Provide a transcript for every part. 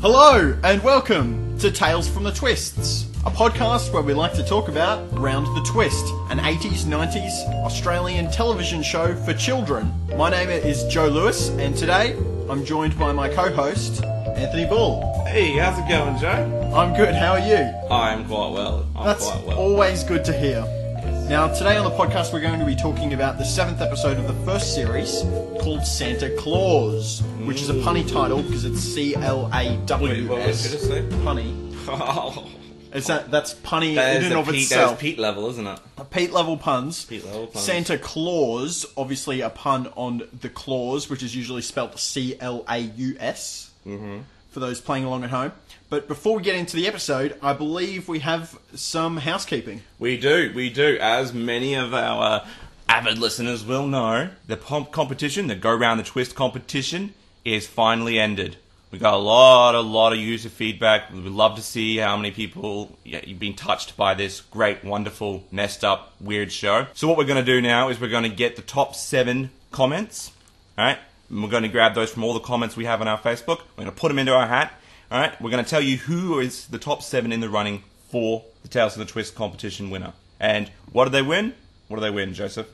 Hello and welcome to Tales from the Twists, a podcast where we like to talk about Round the Twist, an 80s, 90s Australian television show for children. My name is Joe Lewis and today I'm joined by my co-host, Anthony Bull. Hey, how's it going, Joe? I'm good, how are you? I'm quite well. That's always good to hear. Now, today on the podcast we're going to be talking about the 7th episode of the first series called Santa Claus, which is a punny title because it's C-L-A-W-S. What was it going to say? Punny. Oh. That's punny That in is and of Pete, itself. That is Pete level, isn't it? Pete level puns. Pete level puns. Santa Claus, obviously a pun on the clause, which is usually spelt C-L-A-U-S, for those playing along at home. But before we get into the episode, I believe we have some housekeeping. We do. As many of our avid listeners will know, the competition, the Go Round the Twist competition, is finally ended. We got a lot of user feedback. We'd love to see how many people you've been touched by this great, wonderful, messed up, weird show. So what we're going to do now is we're going to get the top 7 comments, alright? And we're going to grab those from all the comments we have on our Facebook. We're going to put them into our hat. Alright, we're going to tell you who is the top 7 in the running for the Tales of the Twist competition winner. And what do they win? What do they win, Joseph?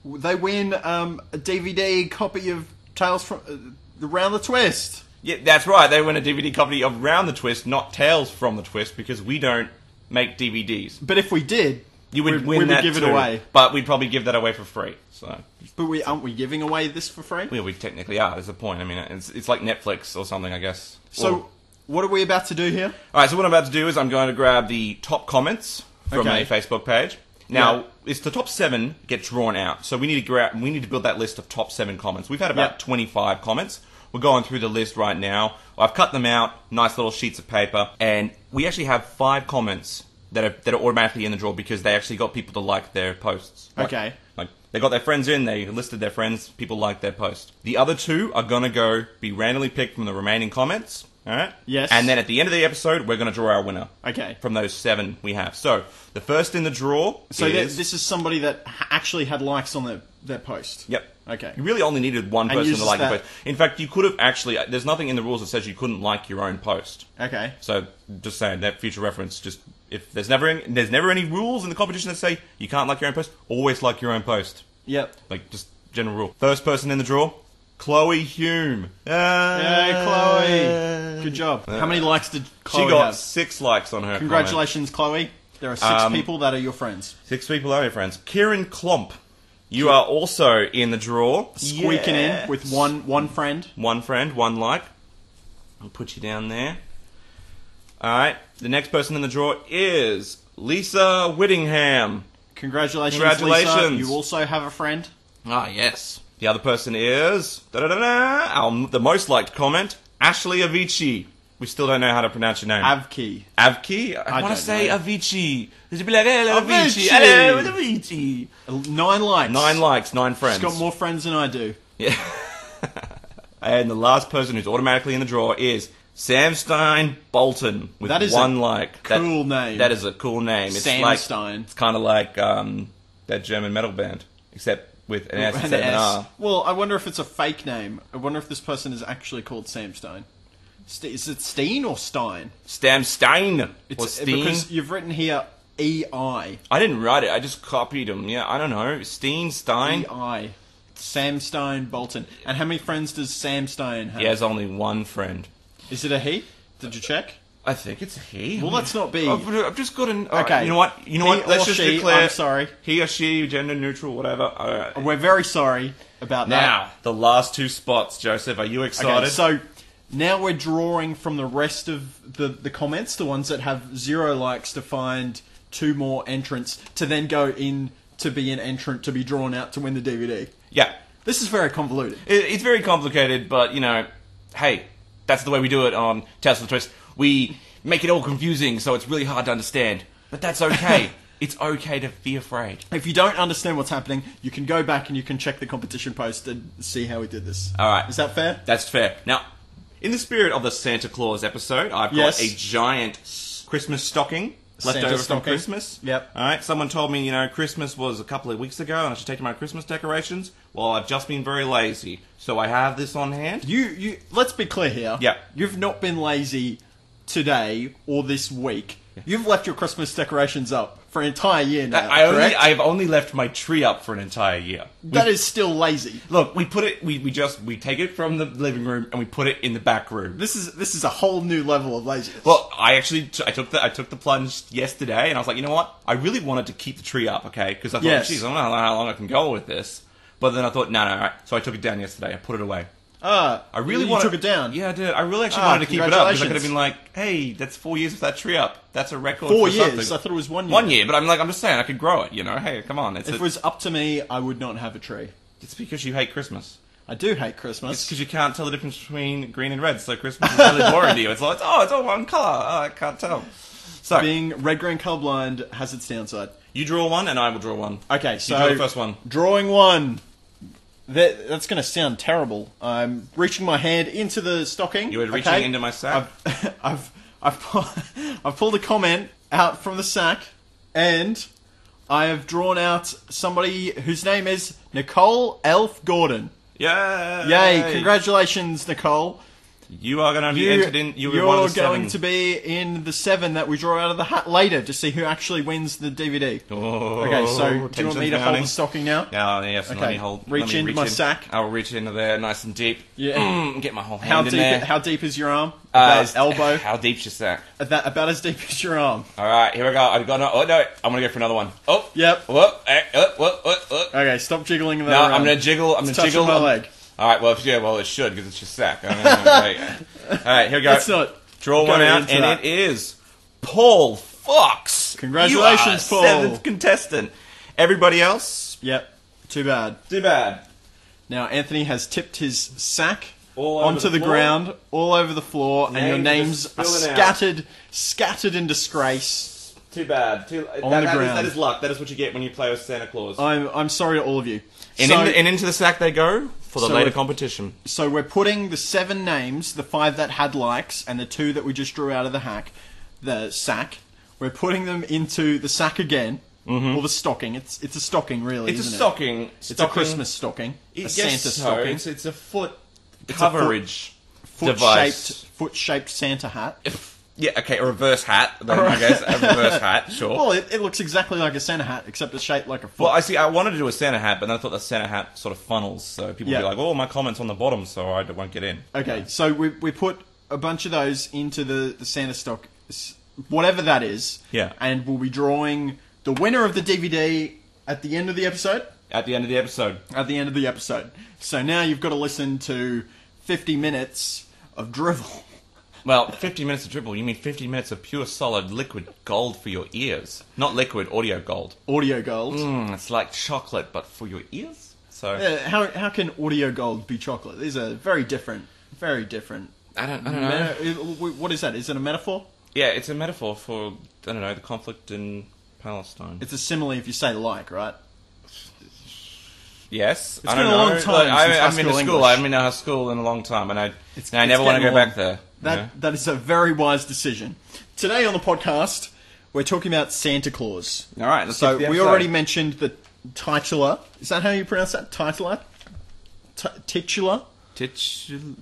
They win a DVD copy of Tales from Round the Twist. Yeah, that's right. They win a DVD copy of Round the Twist, not Tales from the Twist, because we don't make DVDs. But if we did, you would we would give it away. But we'd probably give that away for free. So. But aren't we giving away this for free? Well, we technically are. There's the point. I mean, it's like Netflix or something, I guess. So, what are we about to do here? Alright, so what I'm about to do is I'm going to grab the top comments from a Facebook page. Now, it's the top 7 get drawn out. So we need to build that list of top 7 comments. We've had about 25 comments. We're going through the list right now. I've cut them out, nice little sheets of paper, and we actually have 5 comments that are automatically in the draw because they actually got people to like their posts. Okay. Like they got their friends in, they listed their friends, people liked their post. The other 2 are going to be randomly picked from the remaining comments. Alright? Yes. And then at the end of the episode, we're going to draw our winner. Okay. From those 7 we have. So, the first in the draw is... this is somebody that actually had likes on their post? Yep. Okay. You really only needed one person to like your post. In fact, you could have actually... There's nothing in the rules that says you couldn't like your own post. Okay. So, just saying, that future reference, just... If there's never any rules in the competition that say you can't like your own post, always like your own post. Yep. Like, just general rule. First person in the draw... Chloe Hume. Hey, Chloe. Good job. How many likes did Chloe have? She got 6 likes on her Congratulations, Chloe. There are 6 people that are your friends. 6 people are your friends. Kieran Klomp. You are also in the draw. Squeaking in with one friend. One friend, 1 like. I'll put you down there. Alright. The next person in the draw is Lisa Whittingham. Congratulations, Lisa. You also have a friend. Ah, yes. The other person is... the most liked comment, Ashley Avicii. We still don't know how to pronounce your name. Avki. I want to say Avicii. Does it be like, hello, Avicii? Hello, Avicii. 9 likes. 9 likes, 9 friends. She's got more friends than I do. Yeah. And the last person who's automatically in the draw is Sam Stein Bolton with 1 like. Cool name. That is a cool name. Sam Stein. It's kind of like that German metal band, except with an S instead of an R. Well, I wonder if it's a fake name. I wonder if this person is actually called Sam Stein. Is it Steen or Stein? Sam Stein. Or Steen. Because you've written here E-I. I didn't write it. I just copied them. Yeah, I don't know. Steen, Stein. E-I. Sam Stein Bolton. And how many friends does Sam Stein have? He has only 1 friend. Is it a he? Did you check? I think it's a he. Well, let's not be. I've just got an... Okay. You know what? Let's just declare... I'm sorry. He or she, gender neutral, whatever. We're very sorry about that. Now, the last 2 spots, Joseph. Are you excited? Okay, so now we're drawing from the rest of the comments, the ones that have 0 likes, to find 2 more entrants, to then go in to be an entrant to be drawn out to win the DVD. Yeah. This is very convoluted. It's very complicated, but, hey, that's the way we do it on Tales of the Twist. We make it all confusing, so it's really hard to understand. But that's okay. It's okay to be afraid. If you don't understand what's happening, you can go back and you can check the competition post and see how we did this. Alright. Is that fair? That's fair. Now, in the spirit of the Santa Claus episode, I've got a giant Christmas stocking left Santa over from stocking. Christmas. Yep. All right. Someone told me, Christmas was a couple of weeks ago, and I should take to my Christmas decorations. Well, I've just been very lazy, so I have this on hand. You. Let's be clear here. Yeah. You've not been lazy today or this week. You've left your Christmas decorations up for an entire year now. Correct? I've only left my tree up for an entire year. That is still lazy. Look, we put it. We take it from the living room and we put it in the back room. This is a whole new level of laziness. Well, I took the plunge yesterday, and I was like, you know what? I really wanted to keep the tree up, okay? Because I thought, Yes. geez, I don't know how long I can go with this. But then I thought, no, right. So I took it down yesterday. I put it away. I really you took it down. Yeah, I did. I really actually wanted to keep it up because I could have been like, "Hey, that's 4 years with that tree up. That's a record." 4 for years. something." I thought it was 1 year. 1 year, but I'm just saying I could grow it. Hey, come on. If it was up to me, I would not have a tree. It's because you hate Christmas. I do hate It's Christmas. because you can't tell the difference between green and red. So Christmas is really boring to you. It's like, it's all one color. Oh, I can't tell. So Being red-green colorblind has its downside. you draw one, and I will draw one. Okay, so you draw the first one. Drawing one. That's going to sound terrible. I'm reaching my hand into the stocking. You were reaching into my sack. I've pulled a comment out from the sack, and I have drawn out somebody whose name is Nicole Elf Gordon. Yay! Yay! Congratulations, Nicole. You are going to be entered in. You're You're one of the going seven. to be in the 7 that we draw out of the hat later to see who actually wins the DVD. Oh, Okay, so do you want tension's me to hold mounting. the stocking now? Yeah, yes. Okay, Let me hold. reach let me into my in. sack. I'll reach into there, nice and deep. Yeah. Get my whole How hand in there. How deep is your arm? About elbow. How deep's your sack? About as deep as your arm. All right, here we go. I've got no. Oh no, I'm gonna go for another one. Oh. Yep. Whoop. Whoop. Okay, stop jiggling that No, around. I'm gonna jiggle. I'm It's gonna jiggle touching my leg. All right. Well, it should because it's your sack. All right, here we go. It's not. Draw Go one out, into and that. it is Paul Fox. Congratulations, you are Paul. 7th contestant. Everybody else, Yep. Too bad. too bad. Now Anthony has tipped his sack All over onto the the floor. ground, all over the floor, and your Names names are are spilling out. scattered in disgrace. Too bad. On the ground. That is luck. That is what you get when you play with Santa Claus. I'm sorry to all of you. And, So- and into the sack they go for the So later we're- competition. So we're putting the 7 names, the 5 that had likes, and the 2 that we just drew out of the sack. We're putting them into the sack again, or the stocking. It's a stocking, really. It's a isn't stocking. It? It's a Christmas stocking, a Santa stocking, It's a foot a coverage device. foot-shaped Santa hat. Yeah, okay, a reverse hat. Then, I guess a reverse hat. Sure. Well, it looks exactly like a Santa hat, except it's shaped like a foot. Well, I wanted to do a Santa hat, but then I thought the Santa hat sort of funnels, so people would be Yeah. like, "Oh, my comment's on the bottom, so I won't get in." Okay, so we put a bunch of those into the Santa stock, whatever that is. Yeah. And we'll be drawing the winner of the DVD at the end of the episode. At the end of the episode. At the end of the episode. So now you've got to listen to 50 minutes of drivel. Well, 50 minutes of dribble. You mean 50 minutes of pure, solid, liquid gold for your ears? Not liquid, audio gold. Audio gold. It's like chocolate, but for your ears. So How can audio gold be chocolate? These are very different. Very different. I don't know. What is that? Is it a metaphor? Yeah, it's a metaphor for the conflict in Palestine. It's a simile if you say like, right? Yes, It's been a long time since high I've been to school school. English. I haven't been to high school in a long time, and I It's never want to getting go back long. there. That is a very wise decision. Today on the podcast, we're talking about Santa Claus. All right, let's So get to the we episode. already mentioned the titular. Is that how you pronounce that? Titular? Titular?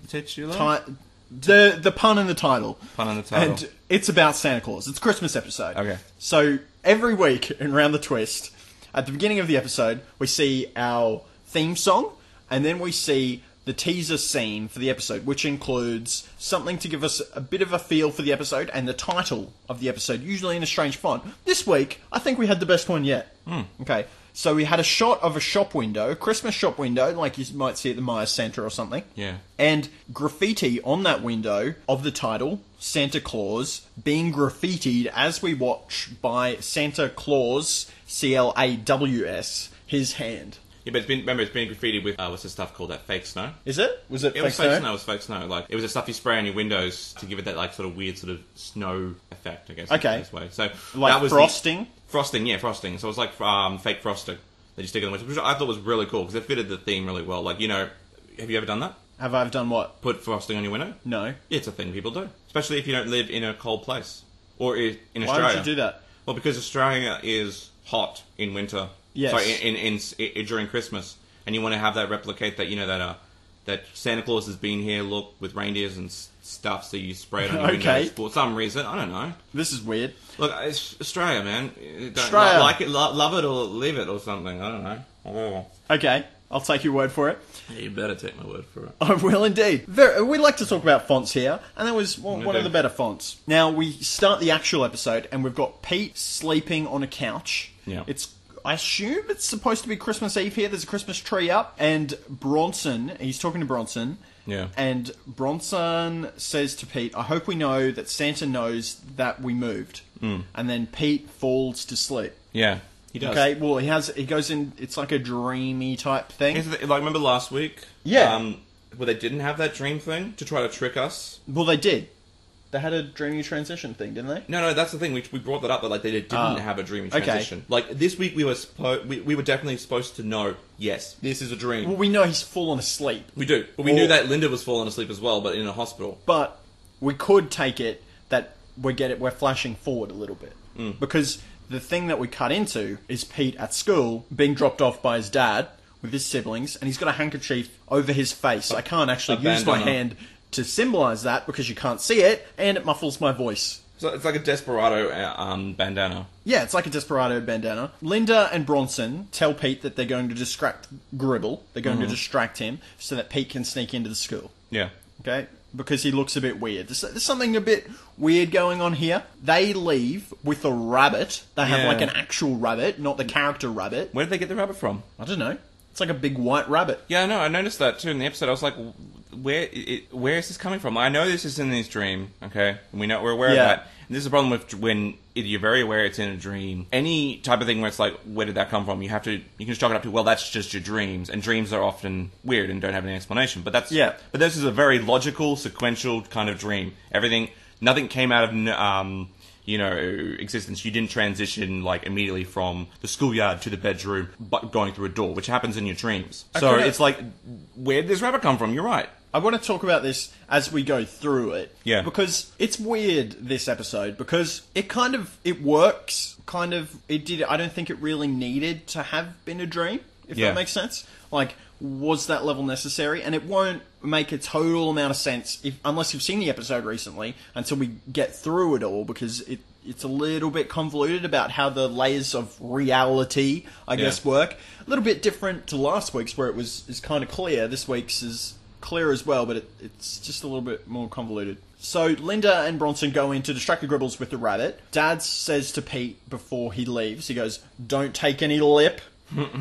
Titular? The pun in the title. Pun in the title. And it's about Santa Claus. It's a Christmas episode. Okay. So every week in Round the Twist, at the beginning of the episode, we see our theme song, and then we see the teaser scene for the episode, which includes something to give us a bit of a feel for the episode, and the title of the episode, usually in a strange font. This week, I think we had the best one yet. Okay. So we had a shot of a shop window, Christmas shop window, like you might see at the Maya Center or something. Yeah. And graffiti on that window of the title, Santa Claus, being graffitied as we watch by Santa Claus, Claws, his hand. Yeah, but it's been graffitied with what's the stuff called? That fake snow. Is it? Was it It fake was snow? fake snow. It was fake snow. Like it was the stuff you spray on your windows to give it that like sort of weird sort of snow effect. I guess. Okay. This way. So Like that was frosting? Frosting, yeah, frosting. So it was like fake frosting that you stick on the windows, which I thought was really cool because it fitted the theme really well. Like have you ever done that? Have I done what? Put frosting on your window? No. Yeah, it's a thing people do, especially if you don't live in a cold place or in Why Australia. would you do that? Well, because Australia is hot in winter. Yes. Sorry, during Christmas, and you want to have that replicate that, that Santa Claus has been here, look, with reindeers and stuff, so you spray it on your windows for some reason. I don't know. This is weird. Look, it's Australia, man. Don't Australia. like it, love it, or leave it, or something. I don't know. Oh. Okay, I'll take your word for it. Yeah, you better take my word for it. I will indeed. We like to talk about fonts here, and that was one of the better fonts. Now, we start the actual episode, and we've got Pete sleeping on a couch. Yeah. I assume it's supposed to be Christmas Eve here. There's a Christmas tree up, and he's talking to Bronson. Yeah. And Bronson says to Pete, I hope we know that Santa knows that we moved. And then Pete falls to sleep. Yeah, he does. Okay, well, he goes in, it's like a dreamy type thing. Remember last week? Yeah. Where they didn't have that dream thing to try to trick us? Well, they did. They had a dreamy transition thing, didn't they? No, that's the thing. We brought that up, that they didn't have a dreamy transition. Okay. Like, this week we were definitely supposed to know, yes, this is a dream. Well, we know he's fallen asleep. We do. But we knew that Linda was falling asleep as well, but in a hospital. But we could take it that we're flashing forward a little bit. Because the thing that we cut into is Pete at school being dropped off by his dad with his siblings, and he's got a handkerchief over his face. I can't actually use my hand to symbolise that because you can't see it, and it muffles my voice. So it's like a Desperado bandana. Yeah, it's like a Desperado bandana. Linda and Bronson tell Pete that they're going to distract Gribble. They're going to distract him so that Pete can sneak into the school. Yeah. Okay? Because he looks a bit weird. There's something a bit weird going on here. They leave with a rabbit. They have like an actual rabbit, not the character rabbit. Where did they get the rabbit from? I don't know. It's like a big white rabbit. Yeah, I know. I noticed that too in the episode. I was like, where is this coming from? I know this is in his dream, okay? We're aware of that. And this is a problem with when you're very aware it's in a dream. Any type of thing where it's like, where did that come from? You can just chalk it up to, well, that's just your dreams. And dreams are often weird and don't have any explanation. But but this is a very logical, sequential kind of dream. Nothing came out of existence. You didn't transition like immediately from the schoolyard to the bedroom, but going through a door, which happens in your dreams. So it's like, where did this rabbit come from? You're right. I want to talk about this as we go through it. Yeah. Because it's weird, this episode, because it works, I don't think it really needed to have been a dream, if that makes sense. Like, was that level necessary? And it won't make a total amount of sense unless you've seen the episode recently, until we get through it all, because it's a little bit convoluted about how the layers of reality, I guess, work. A little bit different to last week's, where is kind of clear. This week's is clear as well, but it's just a little bit more convoluted. So Linda and Bronson go in to distract the Gribbles with the rabbit. Dad says to Pete before he leaves, he goes, "Don't take any lip,"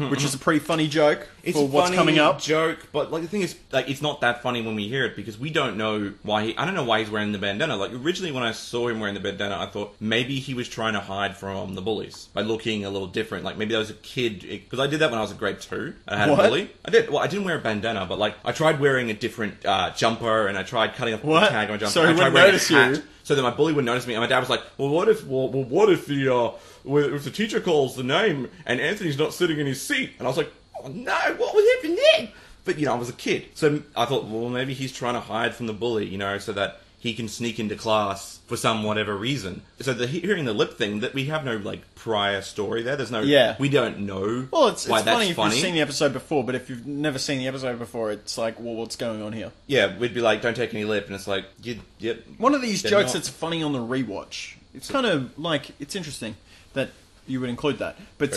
which is a pretty funny joke for what's coming up. It's a funny joke, but like the thing is, like, it's not that funny when we hear it, because we don't know why I don't know why he's wearing the bandana. Like, originally when I saw him wearing the bandana, I thought maybe he was trying to hide from the bullies by looking a little different. Like, maybe that was a kid, because I did that when I was in grade 2. I had a bully. I didn't wear a bandana, but like I tried wearing a different jumper, and I tried cutting off the tag on my jumper. So he would notice you. So that my bully would notice me, and my dad was like, "Well, what if the teacher calls the name and Anthony's not sitting in his seat?" And I was like, "Oh no, what would happen then?" But I was a kid, so I thought, well, maybe he's trying to hide from the bully, so that he can sneak into class for some whatever reason. So hearing the lip thing, that we have no like prior story there. There's no, we don't know. Well, it's funny if you've seen the episode before, but if you've never seen the episode before, it's like, well, what's going on here? Yeah, we'd be like, "Don't take any lip," and it's like, yep. One of these jokes that's funny on the rewatch. It's kind of like, it's interesting that you would include that. But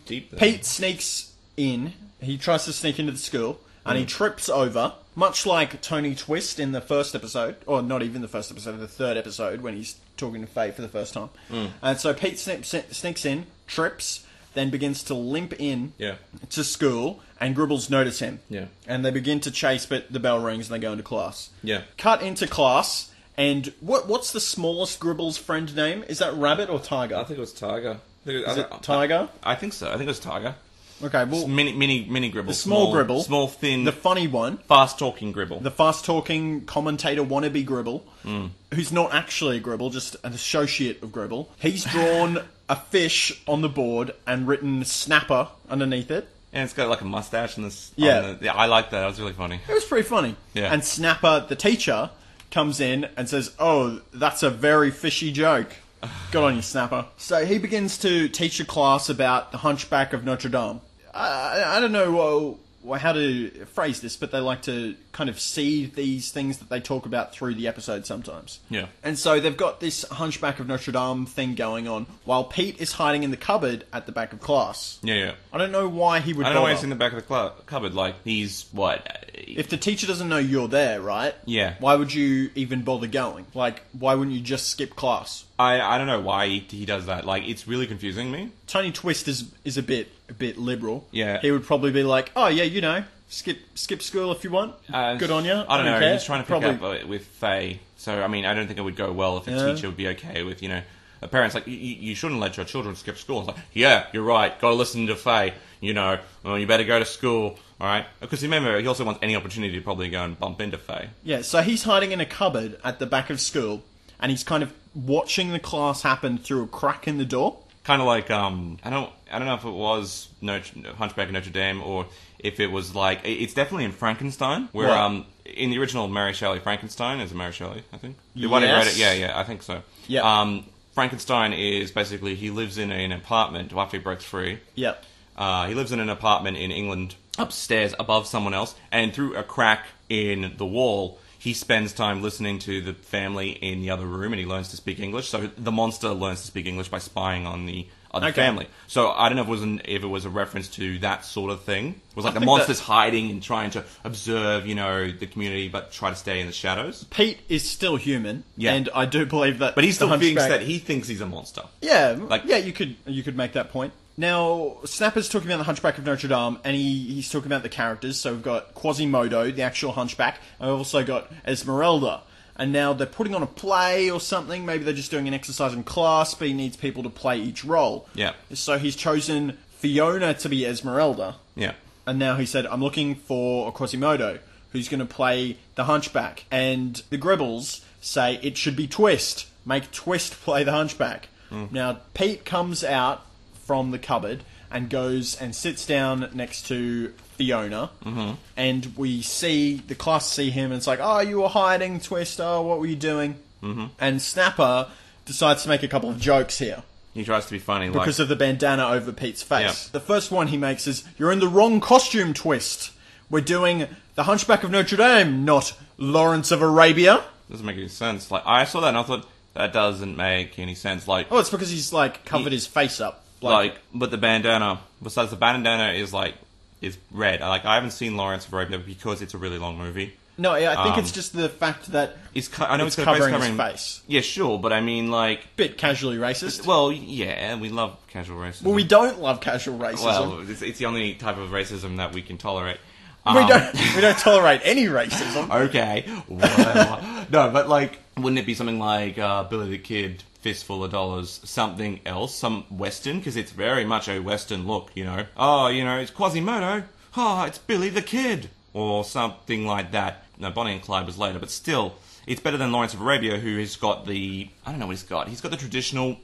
Pete sneaks in. He tries to sneak into the school, and he trips over, much like Tony Twist in the first episode, or not even the first episode, the third episode, when he's talking to Faye for the first time. And so Pete sneaks in, trips, then begins to limp in to school, and Gribbles notice him. Yeah. And they begin to chase, but the bell rings and they go into class. Yeah. Cut into class, and what's the smallest Gribbles friend name? Is that Rabbit or Tiger? I think it was Tiger. Is it Tiger? I think so. I think it was Tiger. Okay, well, mini Gribble. The small Gribble. Small, thin. The funny one. Fast-talking Gribble. The fast-talking commentator wannabe Gribble, who's not actually a Gribble, just an associate of Gribble. He's drawn a fish on the board and written Snapper underneath it. And it's got like a mustache and this. Yeah. I like that. That was really funny. It was pretty funny. Yeah. And Snapper, the teacher, comes in and says, "Oh, that's a very fishy joke." Good on you, Snapper. So he begins to teach a class about the Hunchback of Notre Dame. I don't know how to phrase this, but they like to kind of see these things that they talk about through the episode sometimes. Yeah. And so they've got this Hunchback of Notre Dame thing going on, while Pete is hiding in the cupboard at the back of class. Yeah. I don't know why he would I don't know why bother. he's in the back of the cupboard. Like, he's, what? If the teacher doesn't know you're there, right? Yeah. Why would you even bother going? Like, why wouldn't you just skip class? I don't know why he does that. Like, it's really confusing me. Tony Twist is a bit liberal. Yeah. He would probably be like, oh yeah, you know, skip school if you want. Good on you. I don't know. Care. He's trying to pick up with Faye. So, I mean, I don't think it would go well if a teacher would be okay with, you know, a parent's like, you shouldn't let your children skip school. It's like, yeah, you're right. Got to listen to Faye. You know, well, you better go to school. All right? Because remember, he also wants any opportunity to probably go and bump into Faye. Yeah, so he's hiding in a cupboard at the back of school, and he's kind of watching the class happen through a crack in the door. Kind of like, I don't know if it was Hunchback of Notre Dame or if it was like, it's definitely in Frankenstein, where, What? In the original Mary Shelley, Frankenstein is Mary Shelley, I think. The Yes. one who wrote it, yeah, I think so. Yeah. Frankenstein is basically, he lives in an apartment after he breaks free. Yep. He lives in an apartment in England, upstairs above someone else, and through a crack in the wall, he spends time listening to the family in the other room, and he learns to speak English. So the monster learns to speak English by spying on the other family. So I don't know if it was a reference to that sort of thing. It was like the monster's hiding and trying to observe, you know, the community, but try to stay in the shadows. Pete is still human, Yeah. and I do believe that. But he still the thinks Hunchback- that he thinks he's a monster. Yeah, Like- yeah, you could make that point. Now, Snapper's talking about the Hunchback of Notre Dame, and he's talking about the characters. So we've got Quasimodo, the actual Hunchback, and we've also got Esmeralda. And now they're putting on a play or something. Maybe they're just doing an exercise in class, but he needs people to play each role. Yeah. So he's chosen Fiona to be Esmeralda. Yeah. And now he said, I'm looking for a Quasimodo who's going to play the Hunchback. And the Gribbles say it should be Twist. Make Twist play the Hunchback. Now, Pete comes out from the cupboard and goes and sits down next to Fiona. And we see, the class see him, and it's like, oh, you were hiding, Twist. Oh, what were you doing? And Snapper decides to make a couple of jokes here. He tries to be funny. Because of the bandana over Pete's face. Yeah. The first one he makes is, you're in the wrong costume, Twist. We're doing the Hunchback of Notre Dame, not Lawrence of Arabia. Doesn't make any sense. Like, I saw that and I thought, that doesn't make any sense. Like, Oh, it's because he's, like, covered his face up. but the bandana, besides the bandana is red. Like, I haven't seen Lawrence of Arabia because it's a really long movie. No, I think it's just the fact that I know it's it's got a face covering his covering. face. Yeah, sure, but I mean, like, Bit casually racist. well, yeah, we love casual racism. Well, we don't love casual racism. Well, it's the only type of racism that we can tolerate. we don't tolerate any racism. Okay, well, no, but like, wouldn't it be something like Billy the Kid, Fistful of Dollars, something else, some Western? Because it's very much a Western look, you know. Oh, you know, it's Quasimodo. Oh, it's Billy the Kid, or something like that. No, Bonnie and Clyde was later, but still, it's better than Lawrence of Arabia, who has got the, I don't know what he's got. He's got the traditional.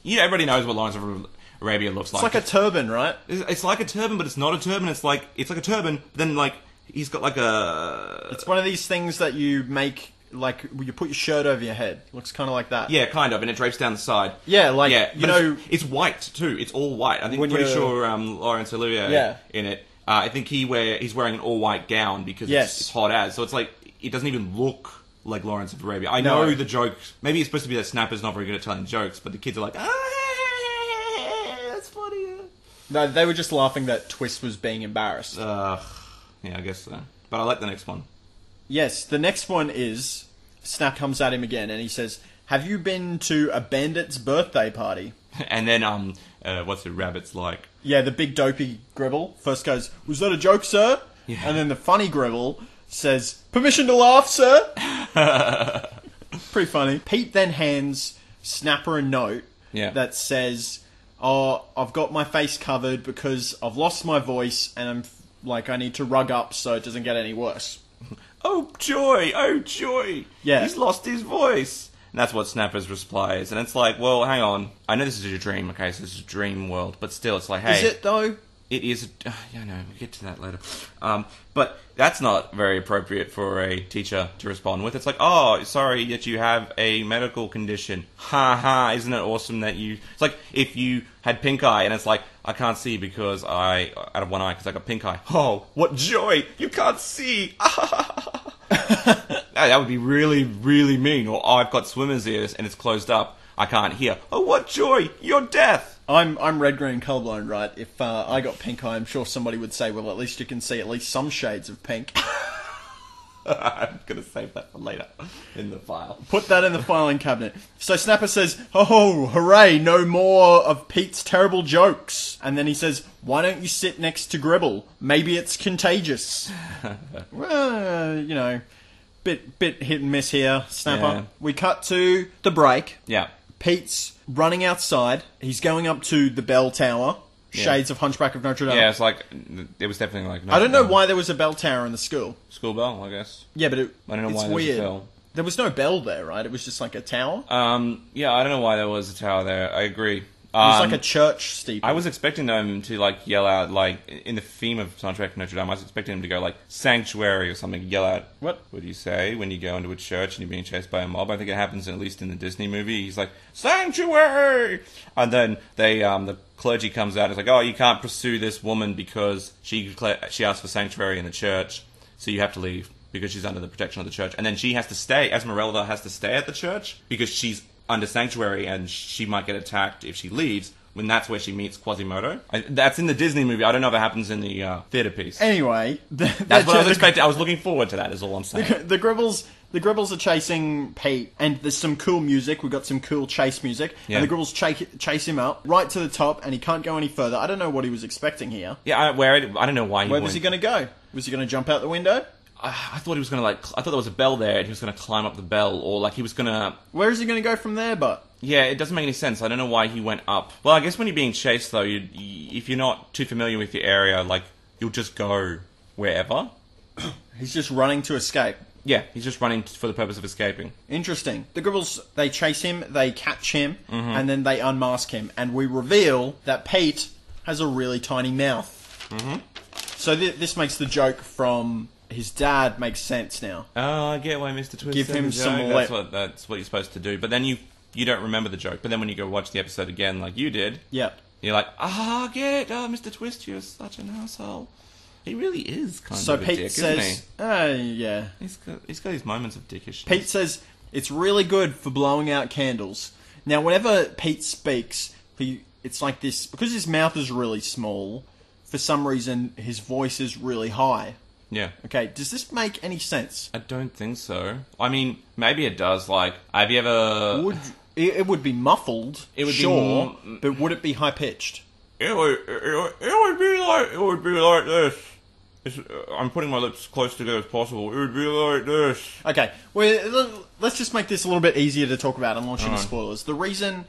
Yeah, everybody knows what Lawrence of Arabia looks like. It's like a turban, right? It's like a turban, but it's not a turban. It's like a turban. But then, like, he's got like a. It's one of these things that you make, like, you put your shirt over your head. Looks kind of like that. Yeah, kind of, and it drapes down the side. Yeah, like, Yeah, you but know... it's white too. It's all white. I think When pretty you're- sure Lawrence Olivier in it. I think he's wearing an all white gown because it's hot as. So it's like it doesn't even look like Lawrence of Arabia. I know the joke. Maybe it's supposed to be that Snapper's not very good at telling jokes, but the kids are like, that's funny. No, they were just laughing that Twist was being embarrassed. Yeah, I guess so. But I like the next one. Yes, the next one is... Snap comes at him again and he says, have you been to a bandit's birthday party? And then what's the rabbit's like? Yeah, the big dopey Gribble first goes, was that a joke, sir? Yeah. And then the funny Gribble says, permission to laugh, sir? Pretty funny. Pete then hands Snapper a note that says, oh, I've got my face covered because I've lost my voice and I'm like, I need to rug up so it doesn't get any worse. Oh joy! Oh joy! Yeah. He's lost his voice. And that's what Snapper's reply is. And it's like, well, hang on. I know this is your dream, okay, so this is a dream world, but still, it's like, hey... Is it, though? it is... yeah, no, we'll get to that later. But that's not very appropriate for a teacher to respond with. It's like, oh, sorry that you have a medical condition. Ha ha, isn't it awesome that you... It's like if you had pink eye and it's like, I can't see because out of one eye because I got pink eye. Oh, what joy! You can't see! That would be really, really mean. Or, oh, I've got swimmer's ears and it's closed up. I can't hear. Oh, what joy! You're deaf! I'm red-green colourblind, right? If I got pink eye, I'm sure somebody would say, well, at least you can see at least some shades of pink. I'm going to save that for later in the file. Put that in the filing cabinet. So Snapper says, oh, hooray, no more of Pete's terrible jokes. And then he says, why don't you sit next to Gribble? Maybe it's contagious. Well, you know, bit hit and miss here, Snapper. Yeah. We cut to the break. Yeah. Pete's running outside. He's going up to the bell tower. Shades of Hunchback of Notre Dame. Yeah, it's like, it was definitely like... I don't know why there was a bell tower in the school. School bell, I guess. Yeah, but I don't know why there was a bell. There was no bell there, right? It was just like a tower? Yeah, I don't know why there was a tower there. I agree. It was like a church steeple. I was expecting them to, like, yell out, like, in the theme of Soundtrack of Notre Dame, I was expecting them to go, like, sanctuary or something, yell out. What do you say when you go into a church and you're being chased by a mob? I think it happens at least in the Disney movie. He's like, sanctuary! And then the clergy comes out and is like, oh, you can't pursue this woman because she asked for sanctuary in the church, so you have to leave because she's under the protection of the church. And then she has to stay, Esmeralda has to stay at the church because she's under sanctuary and she might get attacked if she leaves, when that's where she meets Quasimodo. That's in the Disney movie. I don't know if it happens in the theatre piece. Anyway, that's what I was expecting. I was looking forward to that, is all I'm saying. The Gribbles are chasing Pete, and there's some cool music. We've got some cool chase music. Yeah. And the Gribbles chase him up right to the top, and he can't go any further. I don't know what he was expecting here. Yeah, I don't know why he Where was he going to go? Was he going to jump out the window? I thought he was going to, I thought there was a bell there, and he was going to climb up the bell, or, like, he was going to... Where is he going to go from there, but? Yeah, it doesn't make any sense. I don't know why he went up. Well, I guess when you're being chased, though, if you're not too familiar with the area, like, you'll just go wherever. He's just running to escape. Yeah, he's just running for the purpose of escaping. Interesting. The Gribbles, they chase him, they catch him, and then they unmask him. And we reveal that Pete has a really tiny mouth. Mm-hmm. So this makes the joke from... his dad makes sense now. Oh, I get why Mr. Twist give him some lip. That's what you're supposed to do. But then you don't remember the joke. But then when you go watch the episode again, like you did, you're like, I get. Oh, Mr. Twist, you're such an asshole. He really is kind of a Pete dick, says, isn't he? Yeah. He's got his moments of dickishness. Pete says it's really good for blowing out candles. Now, whenever Pete speaks, it's like this because his mouth is really small. For some reason, his voice is really high. Yeah. Okay, does this make any sense? I don't think so. I mean, maybe it does. Like, have you ever... It would be muffled, it would be but would it be high-pitched? It would be like this. I'm putting my lips close together as possible. It would be like this. Okay, well, let's just make this a little bit easier to talk about and launch into spoilers. The reason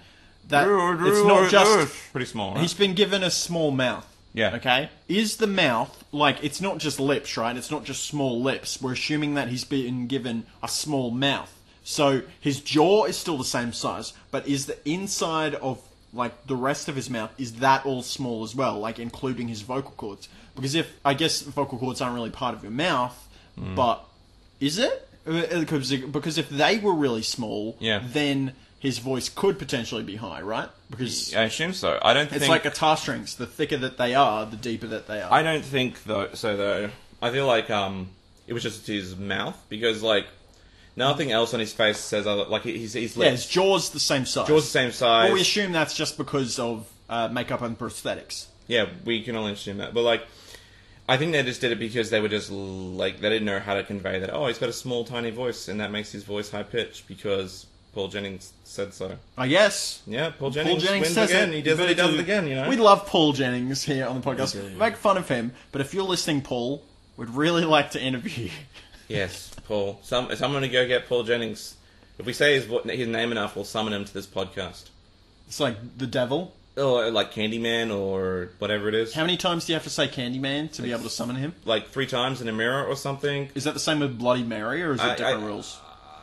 that it's not just... pretty small, right? He's been given a small mouth. Yeah. Okay? Is the mouth, like, it's not just lips, right? It's not just small lips. We're assuming that he's been given a small mouth. So, his jaw is still the same size, but is the inside of, like, the rest of his mouth, is that all small as well? Like, including his vocal cords? Because I guess vocal cords aren't really part of your mouth, but is it? Because if they were really small, then... his voice could potentially be high, right? Because I assume so. I don't think... It's like guitar strings. The thicker that they are, the deeper that they are. I don't think, though... I feel like it was just his mouth, because, like, nothing else on his face says other... Like, his lips... Yeah, his jaw's the same size. Jaw's the same size. Well, we assume that's just because of makeup and prosthetics. Yeah, we can only assume that. But, like, I think they just did it because they were just, like... They didn't know how to convey that, oh, he's got a small, tiny voice, and that makes his voice high-pitched, because... Paul Jennings said so. I guess. Yeah, Paul Jennings wins again. He does it again, you know. We love Paul Jennings here on the podcast. We make fun of him, but if you're listening, Paul, we'd really like to interview you. Yes, Paul. Someone to go get Paul Jennings. If we say his name enough, we'll summon him to this podcast. It's like the devil? Or like Candyman or whatever it is. How many times do you have to say Candyman to be able to summon him? Like 3 times in a mirror or something. Is that the same with Bloody Mary, or is it different rules?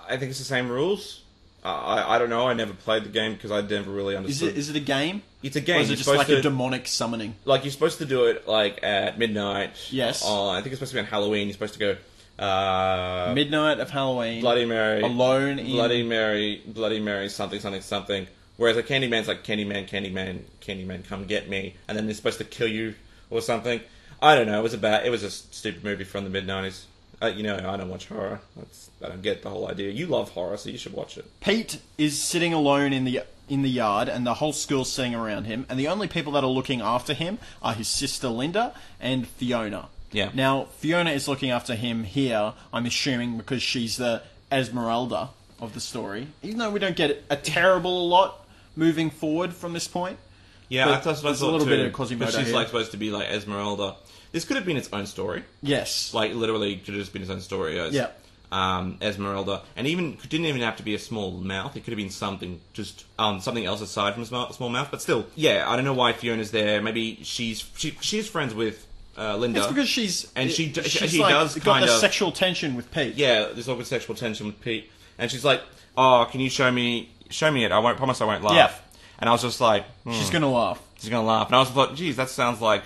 I think it's the same rules. I don't know. I never played the game because I never really understood. Is it a game? It's a game. Or is it You're just supposed like to, a demonic summoning? like, you're supposed to do it, like, at midnight. Yes. I think it's supposed to be on Halloween. You're supposed to go, Midnight of Halloween. Bloody Mary. Alone in... Bloody Mary, something. Whereas a Candyman's like, Candyman, come get me. And then they're supposed to kill you or something. I don't know. It was a stupid movie from the mid-90s. I don't watch horror. I don't get the whole idea. You love horror, so you should watch it. Pete is sitting alone in the yard, and the whole school's sitting around him, and the only people that are looking after him are his sister Linda and Fiona. Yeah. Now, Fiona is looking after him here, I'm assuming, because she's the Esmeralda of the story. Even though we don't get a terrible lot moving forward from this point. Yeah, But that's what I there's a thought little too. bit of Quasimodo But she's here. like supposed to be like Esmeralda. This could have been its own story. Yes. Like, literally, could have just been its own story as Esmeralda. And didn't even have to be a small mouth. It could have been something else aside from a small mouth. But still, yeah, I don't know why Fiona's there. Maybe she is friends with Linda. It's because she like, does got kind the of sexual tension with Pete. Yeah, there's always sexual tension with Pete. And she's like, oh, can you show me it? I won't promise I won't laugh. Yeah. And I was just like, She's going to laugh. She's going to laugh. And I was like, geez, that sounds like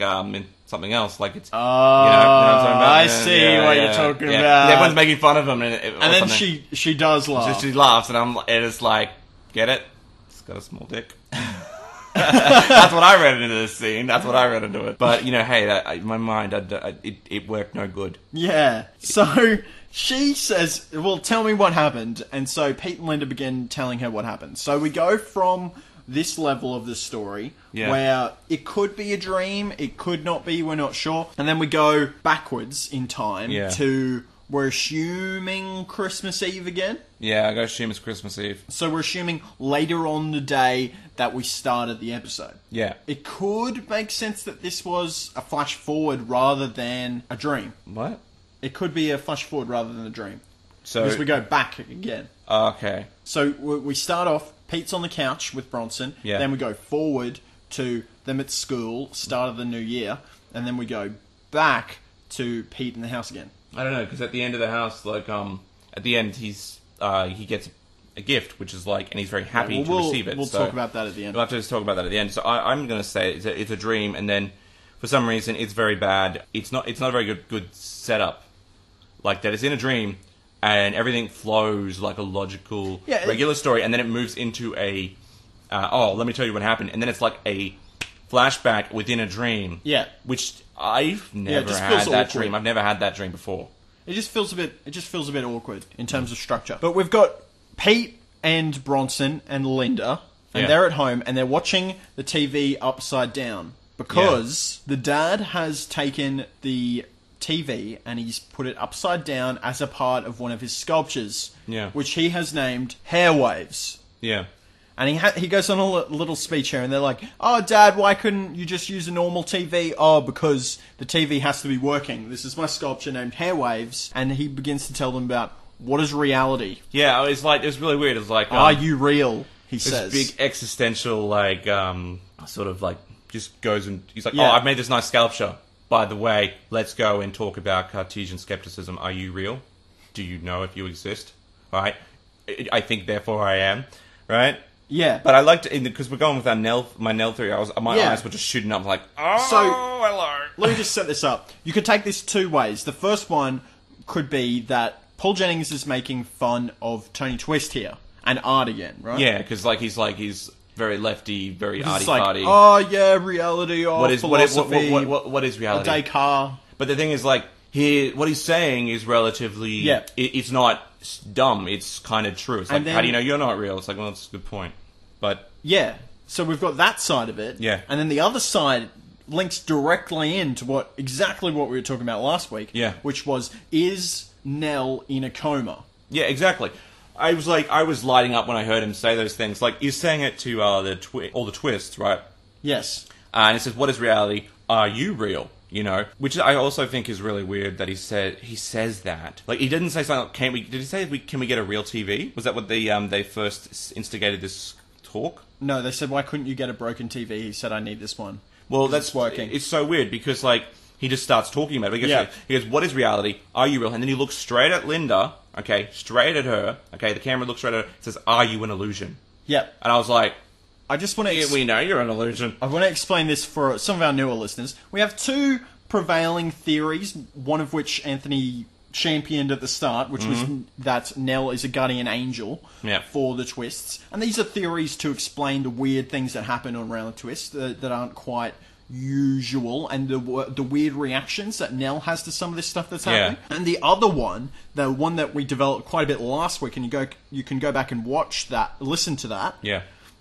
something else. Like it's, I see what you're talking about. Everyone's making fun of him. And then she does laugh. She laughs, and it's like, get it? It's got a small dick. That's what I read into this scene. That's what I read into it. But, hey, in my mind, it worked no good. Yeah. So she says, well, tell me what happened. And so Pete and Linda begin telling her what happened. So we go from this level of the story where it could be a dream, it could not be, we're not sure. And then we go backwards in time to, we're assuming Christmas Eve again. Yeah, I go assume it's Christmas Eve. So we're assuming later on the day that we started the episode. Yeah. It could make sense that this was a flash forward rather than a dream. What? It could be a flash forward rather than a dream. So because we go back again. Okay. So we start off, Pete's on the couch with Bronson. Yeah. Then we go forward to them at school, start of the new year. And then we go back to Pete in the house again. I don't know, because at the end of the house, like, at the end, he gets a gift, which is like, and he's very happy to receive it. We'll talk about that at the end. We'll have to just talk about that at the end. So I'm going to say it's a dream, and then for some reason it's very bad. It's not a very good setup. Like that, it's in a dream, and everything flows like a logical, regular story, and then it moves into a, let me tell you what happened, and then it's like a flashback within a dream. Yeah. Which I've never had that dream. I've never had that dream before. It just feels a bit awkward in terms of structure. But we've got Pete and Bronson and Linda, and they're at home, and they're watching the TV upside down because the dad has taken the TV and he's put it upside down as a part of one of his sculptures, which he has named Hair Waves. Yeah. And he goes on a little speech here, and they're like, oh, Dad, why couldn't you just use a normal TV? Oh, because the TV has to be working. This is my sculpture named Hair Waves. And he begins to tell them about what is reality. Yeah, it's really weird. It's like... Are you real? He says. This big existential, like, sort of, like, just goes and... He's like, I've made this nice sculpture. By the way, let's go and talk about Cartesian skepticism. Are you real? Do you know if you exist? Right? I think, therefore, I am. Right? Yeah. But I liked it, because we're going with my Nell theory. My eyes were just shooting up, like, hello. Let me just set this up. You could take this two ways. The first one could be that Paul Jennings is making fun of Tony Twist here, and art again, right? Yeah, because he's very lefty, very arty-farty. Oh, yeah, reality, philosophy. What is reality? Descartes. But the thing is, like, what he's saying is relatively... It's not dumb. It's kind of true. It's like, how do you know you're not real? It's like, well, that's a good point. But... Yeah. So we've got that side of it. Yeah. And then the other side links directly into exactly what we were talking about last week. Yeah. Which was, is Nell in a coma? Yeah, exactly. I was lighting up when I heard him say those things. Like, he's saying it to all the twists, right? Yes. And he says, what is reality? Are you real? You know, which I also think is really weird that he says that. Like, he didn't say something like, did he say, can we get a real TV? Was that what they first instigated this talk? No, they said, why couldn't you get a broken TV? He said, I need this one. Well, that's working. It's so weird because, like, he just starts talking about it. He goes, what is reality? Are you real? And then he looks straight at Linda, okay, straight at her, okay, the camera looks straight at her, says, are you an illusion? Yep. And I was like, I just want to... We know you're an illusion. I want to explain this for some of our newer listeners. We have two prevailing theories, one of which Anthony championed at the start, which was that Nell is a guardian angel for the twists. And these are theories to explain the weird things that happen around the twist that aren't quite usual, and the weird reactions that Nell has to some of this stuff that's happening. And the other one, the one that we developed quite a bit last week, and you can go back and watch that, listen to that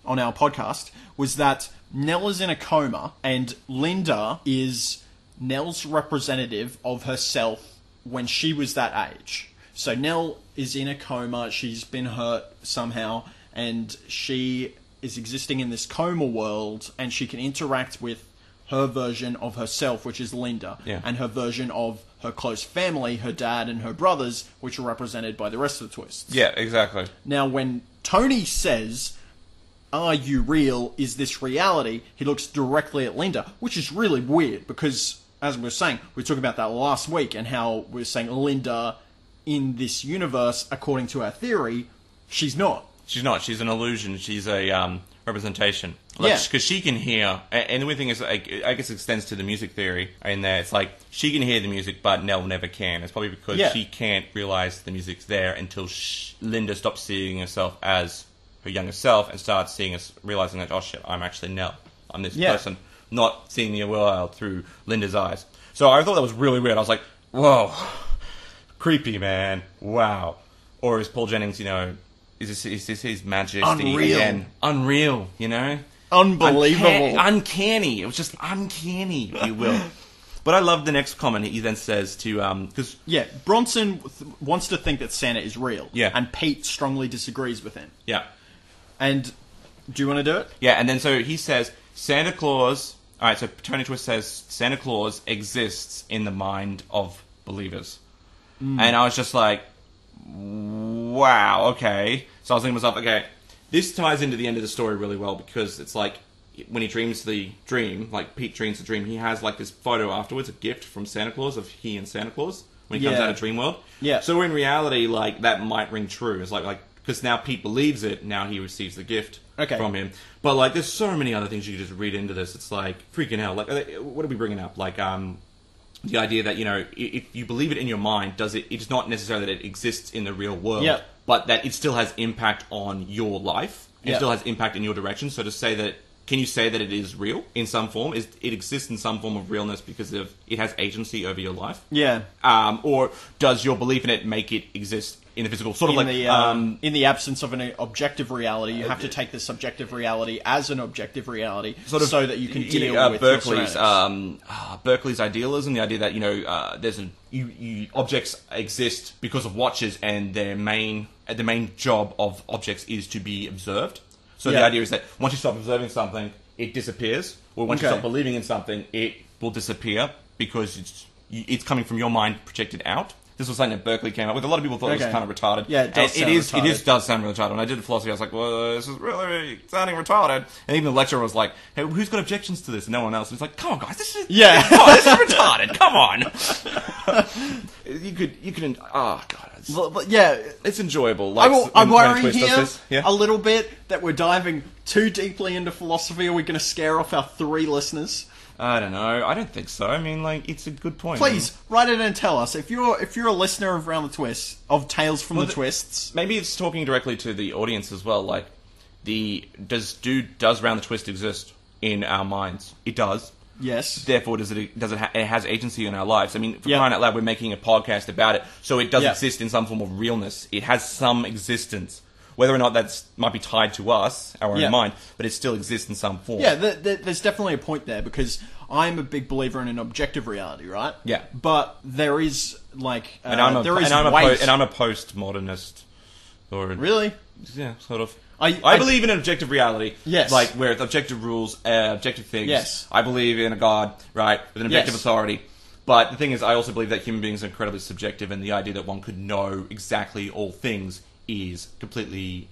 on our podcast, was that Nell is in a coma, and Linda is Nell's representative of herself when she was that age. So Nell is in a coma, she's been hurt somehow, and she is existing in this coma world, and she can interact with her version of herself, which is Linda, and her version of her close family, her dad and her brothers, which are represented by the rest of the twists. Yeah, exactly. Now, when Tony says, "Are you real? Is this reality?" he looks directly at Linda, which is really weird, because, as we were saying, we were talking about that last week, and how we were saying Linda, in this universe, according to our theory, she's not. She's not. She's an illusion. She's a representation. Because she can hear, and the weird thing is, I guess it extends to the music theory in there. It's like, she can hear the music, but Nell never can. It's probably because she can't realize the music's there until Linda stops seeing herself as her younger self and starts realizing that, oh shit, I'm actually Nell. I'm this person. Not seeing the world through Linda's eyes. So I thought that was really weird. I was like, whoa, creepy, man. Wow. Or is Paul Jennings, is this his majesty Unreal. again? Unreal, Unbelievable. Uncanny. It was just uncanny, if you will. But I love the next comment he then says to, because... Yeah, Bronson wants to think that Santa is real. Yeah. And Pete strongly disagrees with him. Yeah. And, do you want to do it? Yeah, and then so he says, Santa Claus... Alright, so Tony Twist says, Santa Claus exists in the mind of believers. And I was just like, wow, okay. So I was thinking to myself, okay, this ties into the end of the story really well, because it's like, when he dreams the dream, like Pete dreams the dream, he has like this photo afterwards, a gift from Santa Claus of he and Santa Claus when he comes out of Dream World. Yeah. So in reality, like, that might ring true. It's like because now Pete believes it, now he receives the gift from him. But like, there's so many other things you could just read into this. It's like, freaking hell. Like, what are we bringing up? Like, the idea that, if you believe it in your mind, it's not necessarily that it exists in the real world, but that it still has impact on your life. It still has impact in your direction. So to say that, can you say that it is real in some form? It exists in some form of realness because it has agency over your life? Yeah. Or does your belief in it make it exist in the physical? Sort of in the absence of an objective reality, you have to take the subjective reality as an objective reality, so that you can deal with Berkeley's idealism, the idea that there's objects exist because of watches, and the main job of objects is to be observed. So the idea is that once you stop observing something, it disappears, or once you stop believing in something, it will disappear because it's coming from your mind projected out. This was something that Berkeley came up with. A lot of people thought it was kind of retarded. Yeah, it does sound retarded. It does sound really retarded. When I did philosophy, I was like, well, this is really sounding retarded. And even the lecturer was like, hey, who's got objections to this? And no one else. And it's like, come on, guys, this is retarded. Come on. You could, oh, God. It's enjoyable. Like, I'm worried here a little bit that we're diving too deeply into philosophy. Are we going to scare off our 3 listeners? I don't know. I don't think so. I mean, like, it's a good point. Please, write it and tell us. If you're a listener of Round the Twist, of Tales from the Twists... Maybe it's talking directly to the audience as well. Like, does Round the Twist exist in our minds? It does. Yes. Therefore, it has agency in our lives. I mean, for crying out loud, we're making a podcast about it, so it does exist in some form of realness. It has some existence. Whether or not that might be tied to us, our own mind, but it still exists in some form. Yeah, there's definitely a point there, because I'm a big believer in an objective reality, right? Yeah. But there is, like, and I'm a postmodernist. Really? Yeah, sort of. I believe in an objective reality. Yes. Like, where it's objective rules, objective things. Yes. I believe in a God, right, with an objective authority. But the thing is, I also believe that human beings are incredibly subjective, and the idea that one could know exactly all things is completely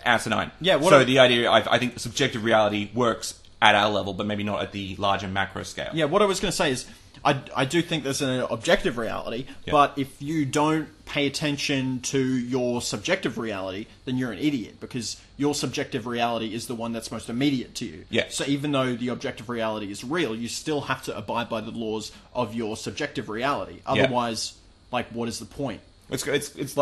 asinine. Yeah. So the idea, I think subjective reality works at our level, but maybe not at the larger macro scale. Yeah, what I was going to say is, I do think there's an objective reality, but if you don't pay attention to your subjective reality, then you're an idiot, because your subjective reality is the one that's most immediate to you. Yeah. So even though the objective reality is real, you still have to abide by the laws of your subjective reality. Otherwise, like, what is the point? It's kind of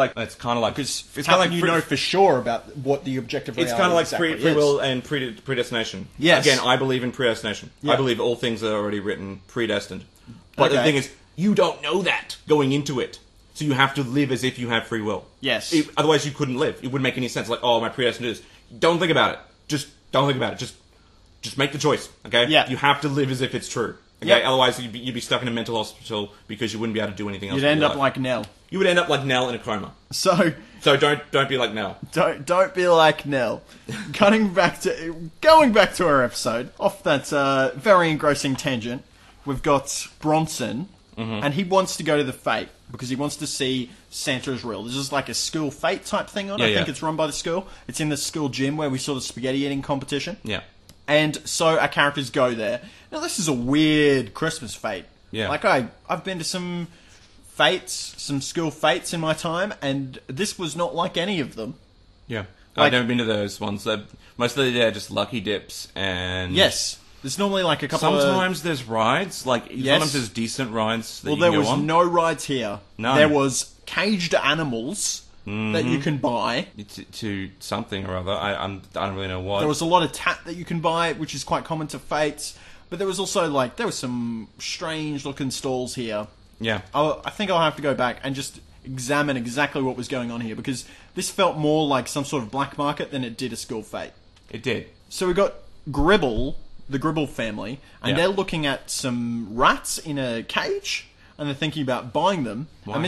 like, Because it's how kind of can you know for sure about what the objective reality is? It's kind of like exactly free will and predestination. Yes. Again, I believe in predestination. Yeah. I believe all things are already written, predestined. But the thing is, you don't know that going into it. So you have to live as if you have free will. Yes. Otherwise you couldn't live. It wouldn't make any sense. Like, oh, my predestined is. Don't think about it. Just don't think about it. Just make the choice, okay? Yeah. You have to live as if it's true. Okay? Yep. Otherwise you'd be stuck in a mental hospital because you wouldn't be able to do anything else. You'd end up like Nell. You would end up like Nell in a coma. So don't be like Nell. Don't be like Nell. Going back to our episode, off that very engrossing tangent, we've got Bronson, and he wants to go to the fete because he wants to see Santa is real. This is like a school fete type thing on. I think it's run by the school. It's in the school gym where we saw the spaghetti eating competition. Yeah. And so our characters go there. Now this is a weird Christmas fete. Yeah. Like I've been to some fates, some school fates in my time, and this was not like any of them. Yeah. Like, I've never been to those ones. Mostly they're just lucky dips and... Yes. There's normally like a couple Sometimes there's rides. Like, sometimes there's decent rides that you can go on. Well, there was no rides here. None. There was caged animals that you can buy. To something or other. I don't really know what. There was a lot of tat that you can buy, which is quite common to fates. But there was also, like, there were some strange-looking stalls here. Yeah. I think I'll have to go back and just examine exactly what was going on here, because this felt more like some sort of black market than it did a school fete. It did. So we got Gribble, the Gribble family, and they're looking at some rats in a cage, and they're thinking about buying them. Why? And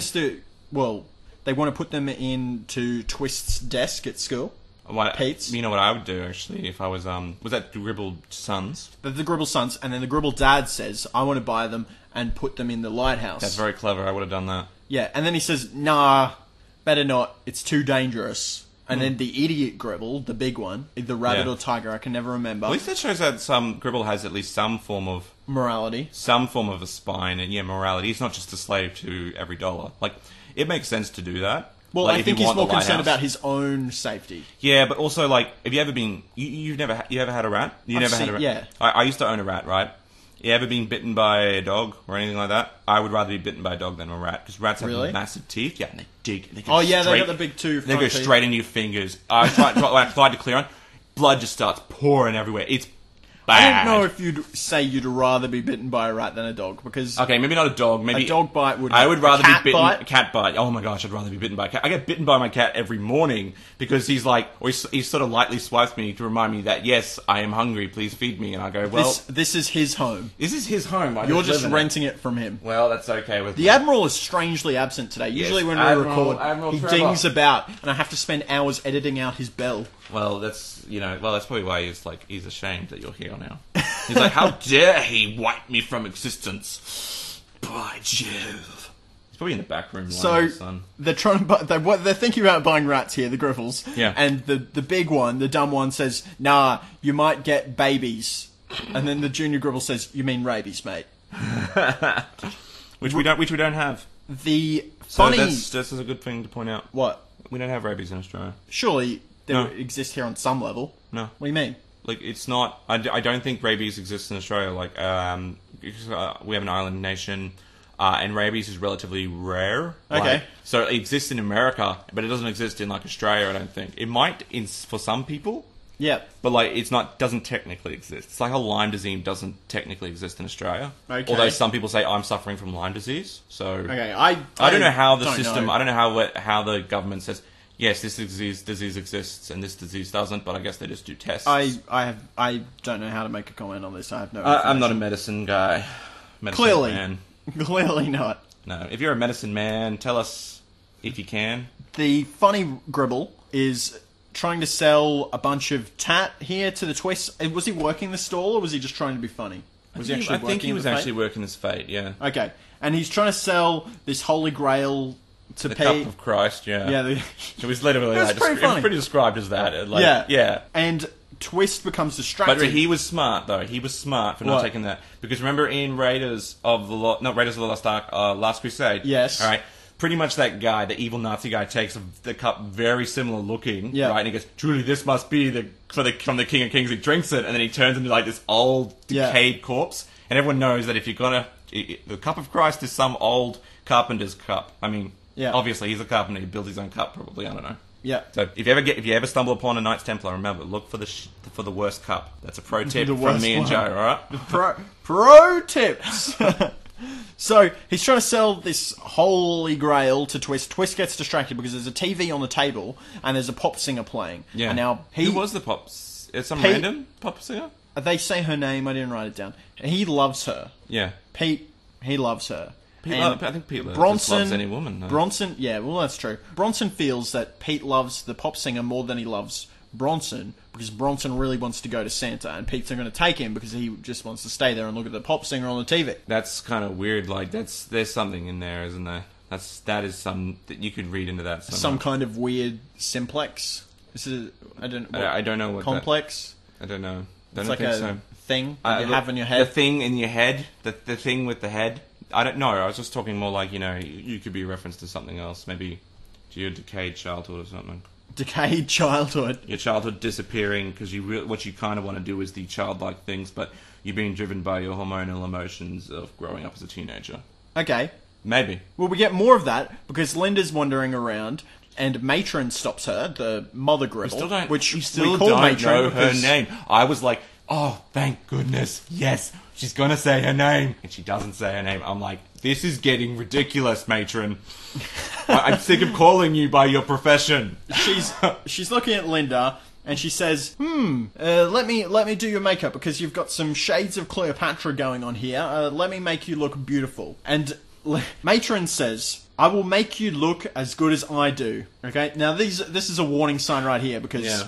they want to put them into Twist's desk at school. Pete's. You know what I would do, actually, if I was that the Gribble sons? The Gribble sons, and then the Gribble dad says, I want to buy them and put them in the lighthouse. That's very clever. I would have done that. Yeah, and then he says, nah, better not. It's too dangerous. And then the idiot Gribble, the big one, the rabbit or tiger, I can never remember. At least that shows that Gribble has at least some form of... morality. Some form of a spine, and morality. He's not just a slave to every dollar. Like, it makes sense to do that. Well, like, I think he's more concerned about his own safety. Yeah, but also, like, have you ever been... You ever had a rat? Had a rat? Yeah. I used to own a rat, right? You ever been bitten by a dog or anything like that? I would rather be bitten by a dog than a rat, because rats have massive teeth. Yeah, and they dig. They go they got the big two They go teeth. straight into your fingers. I tried to clear on. Blood just starts pouring everywhere. It's bad. I don't know if you'd say you'd rather be bitten by a rat than a dog, because... Okay, maybe not a dog. Maybe a dog bite would... I would rather be bitten... Bite? A cat bite. Oh my gosh, I'd rather be bitten by a cat. I get bitten by my cat every morning because he's like... Or he sort of lightly swipes me to remind me that, yes, I am hungry, please feed me. And I go, well... This is his home. This is his home. You're just renting it from him. Well, that's okay with me. The Admiral is strangely absent today. Usually when we record, he dings about, and I have to spend hours editing out his bell. Well, that's probably why he's ashamed that you're here now. He's like, how dare he wipe me from existence? By Jove. He's probably in the back room. So they're trying to they're thinking about buying rats here, the Griffles. Yeah. And the big one, the dumb one, says, "Nah, you might get babies." And then the junior Gribble says, "You mean rabies, mate?" which we don't have. The funny. So that's a good thing to point out. What? We don't have rabies in Australia. Surely they exist here on some level. No. What do you mean? Like, it's not... I don't think rabies exists in Australia. Like, we have an island nation, and rabies is relatively rare. Okay. So it exists in America, but it doesn't exist in, like, Australia, I don't think. It might for some people. Yeah. But, like, doesn't technically exist. It's like how Lyme disease doesn't technically exist in Australia. Okay. Although some people say I'm suffering from Lyme disease. So... Okay, I don't know how the don't system... know. I don't know how the government says... Yes, this disease exists, and this disease doesn't. But I guess they just do tests. I don't know how to make a comment on this. I have no. I'm not a medicine guy. Clearly, man. Clearly not. No, if you're a medicine man, tell us if you can. The funny Gribble is trying to sell a bunch of tat here to the Twist. Was he working the stall, or was he just trying to be funny? I think he was actually working this fate. Yeah. Okay, and he's trying to sell this Holy Grail. The Cup of Christ, yeah. Yeah. It was literally it was pretty funny. It was pretty described as that. Yeah. And Twist becomes distracted. But he was smart, though. He was smart for not What? taking that. Because remember in Raiders of the Lost Ark, Last Crusade? Yes. All right. Pretty much that guy, the evil Nazi guy, takes the cup very similar looking, Yeah. right? And he goes, truly, this must be from the King of Kings. He drinks it, and then he turns into like this old, decayed corpse. And everyone knows that if you're gonna... The cup of Christ is some old carpenter's cup. I mean, obviously, he's a carpenter. He builds his own cup, probably. I don't know. Yeah. So if you ever stumble upon a Knights Templar, remember, look for the worst cup. That's a pro tip The from worst me and one. Joe, alright? Pro tips! So, he's trying to sell this holy grail to Twist. Twist gets distracted because there's a TV on the table and there's a pop singer playing. Yeah. And now Who was the pops? It's some Pete- random pop singer? They say her name, I didn't write it down. He loves her. Yeah. Pete, he loves her. I think Pete Bronson, just loves any woman. No. Bronson, yeah, well, that's true. Bronson feels that Pete loves the pop singer more than he loves Bronson because Bronson really wants to go to Santa and Pete's not going to take him because he just wants to stay there and look at the pop singer on the TV. That's kind of weird. Like there's something in there, isn't there? That you could read into that. Somehow. Some kind of weird simplex. This is I don't know what complex. I don't know. It's Don't like think a so. thing you have in your head. The thing in your head. The thing with the head. I don't know. I was just talking more like you could be a reference to something else. Maybe to your decayed childhood or something. Decayed childhood. Your childhood disappearing because what you kind of want to do is the childlike things, but you're being driven by your hormonal emotions of growing up as a teenager. Okay. Maybe. Well, we get more of that because Linda's wandering around and Matron stops her, the mother gribble, We still we call don't Matron know her because- name. I was like, oh, thank goodness, yes, she's gonna say her name, and she doesn't say her name. I'm like, this is getting ridiculous, Matron. I'm sick of calling you by your profession. She's looking at Linda and she says, let me do your makeup because you've got some shades of Cleopatra going on here. Let me make you look beautiful. And Matron says, I will make you look as good as I do. Okay, now this is a warning sign right here because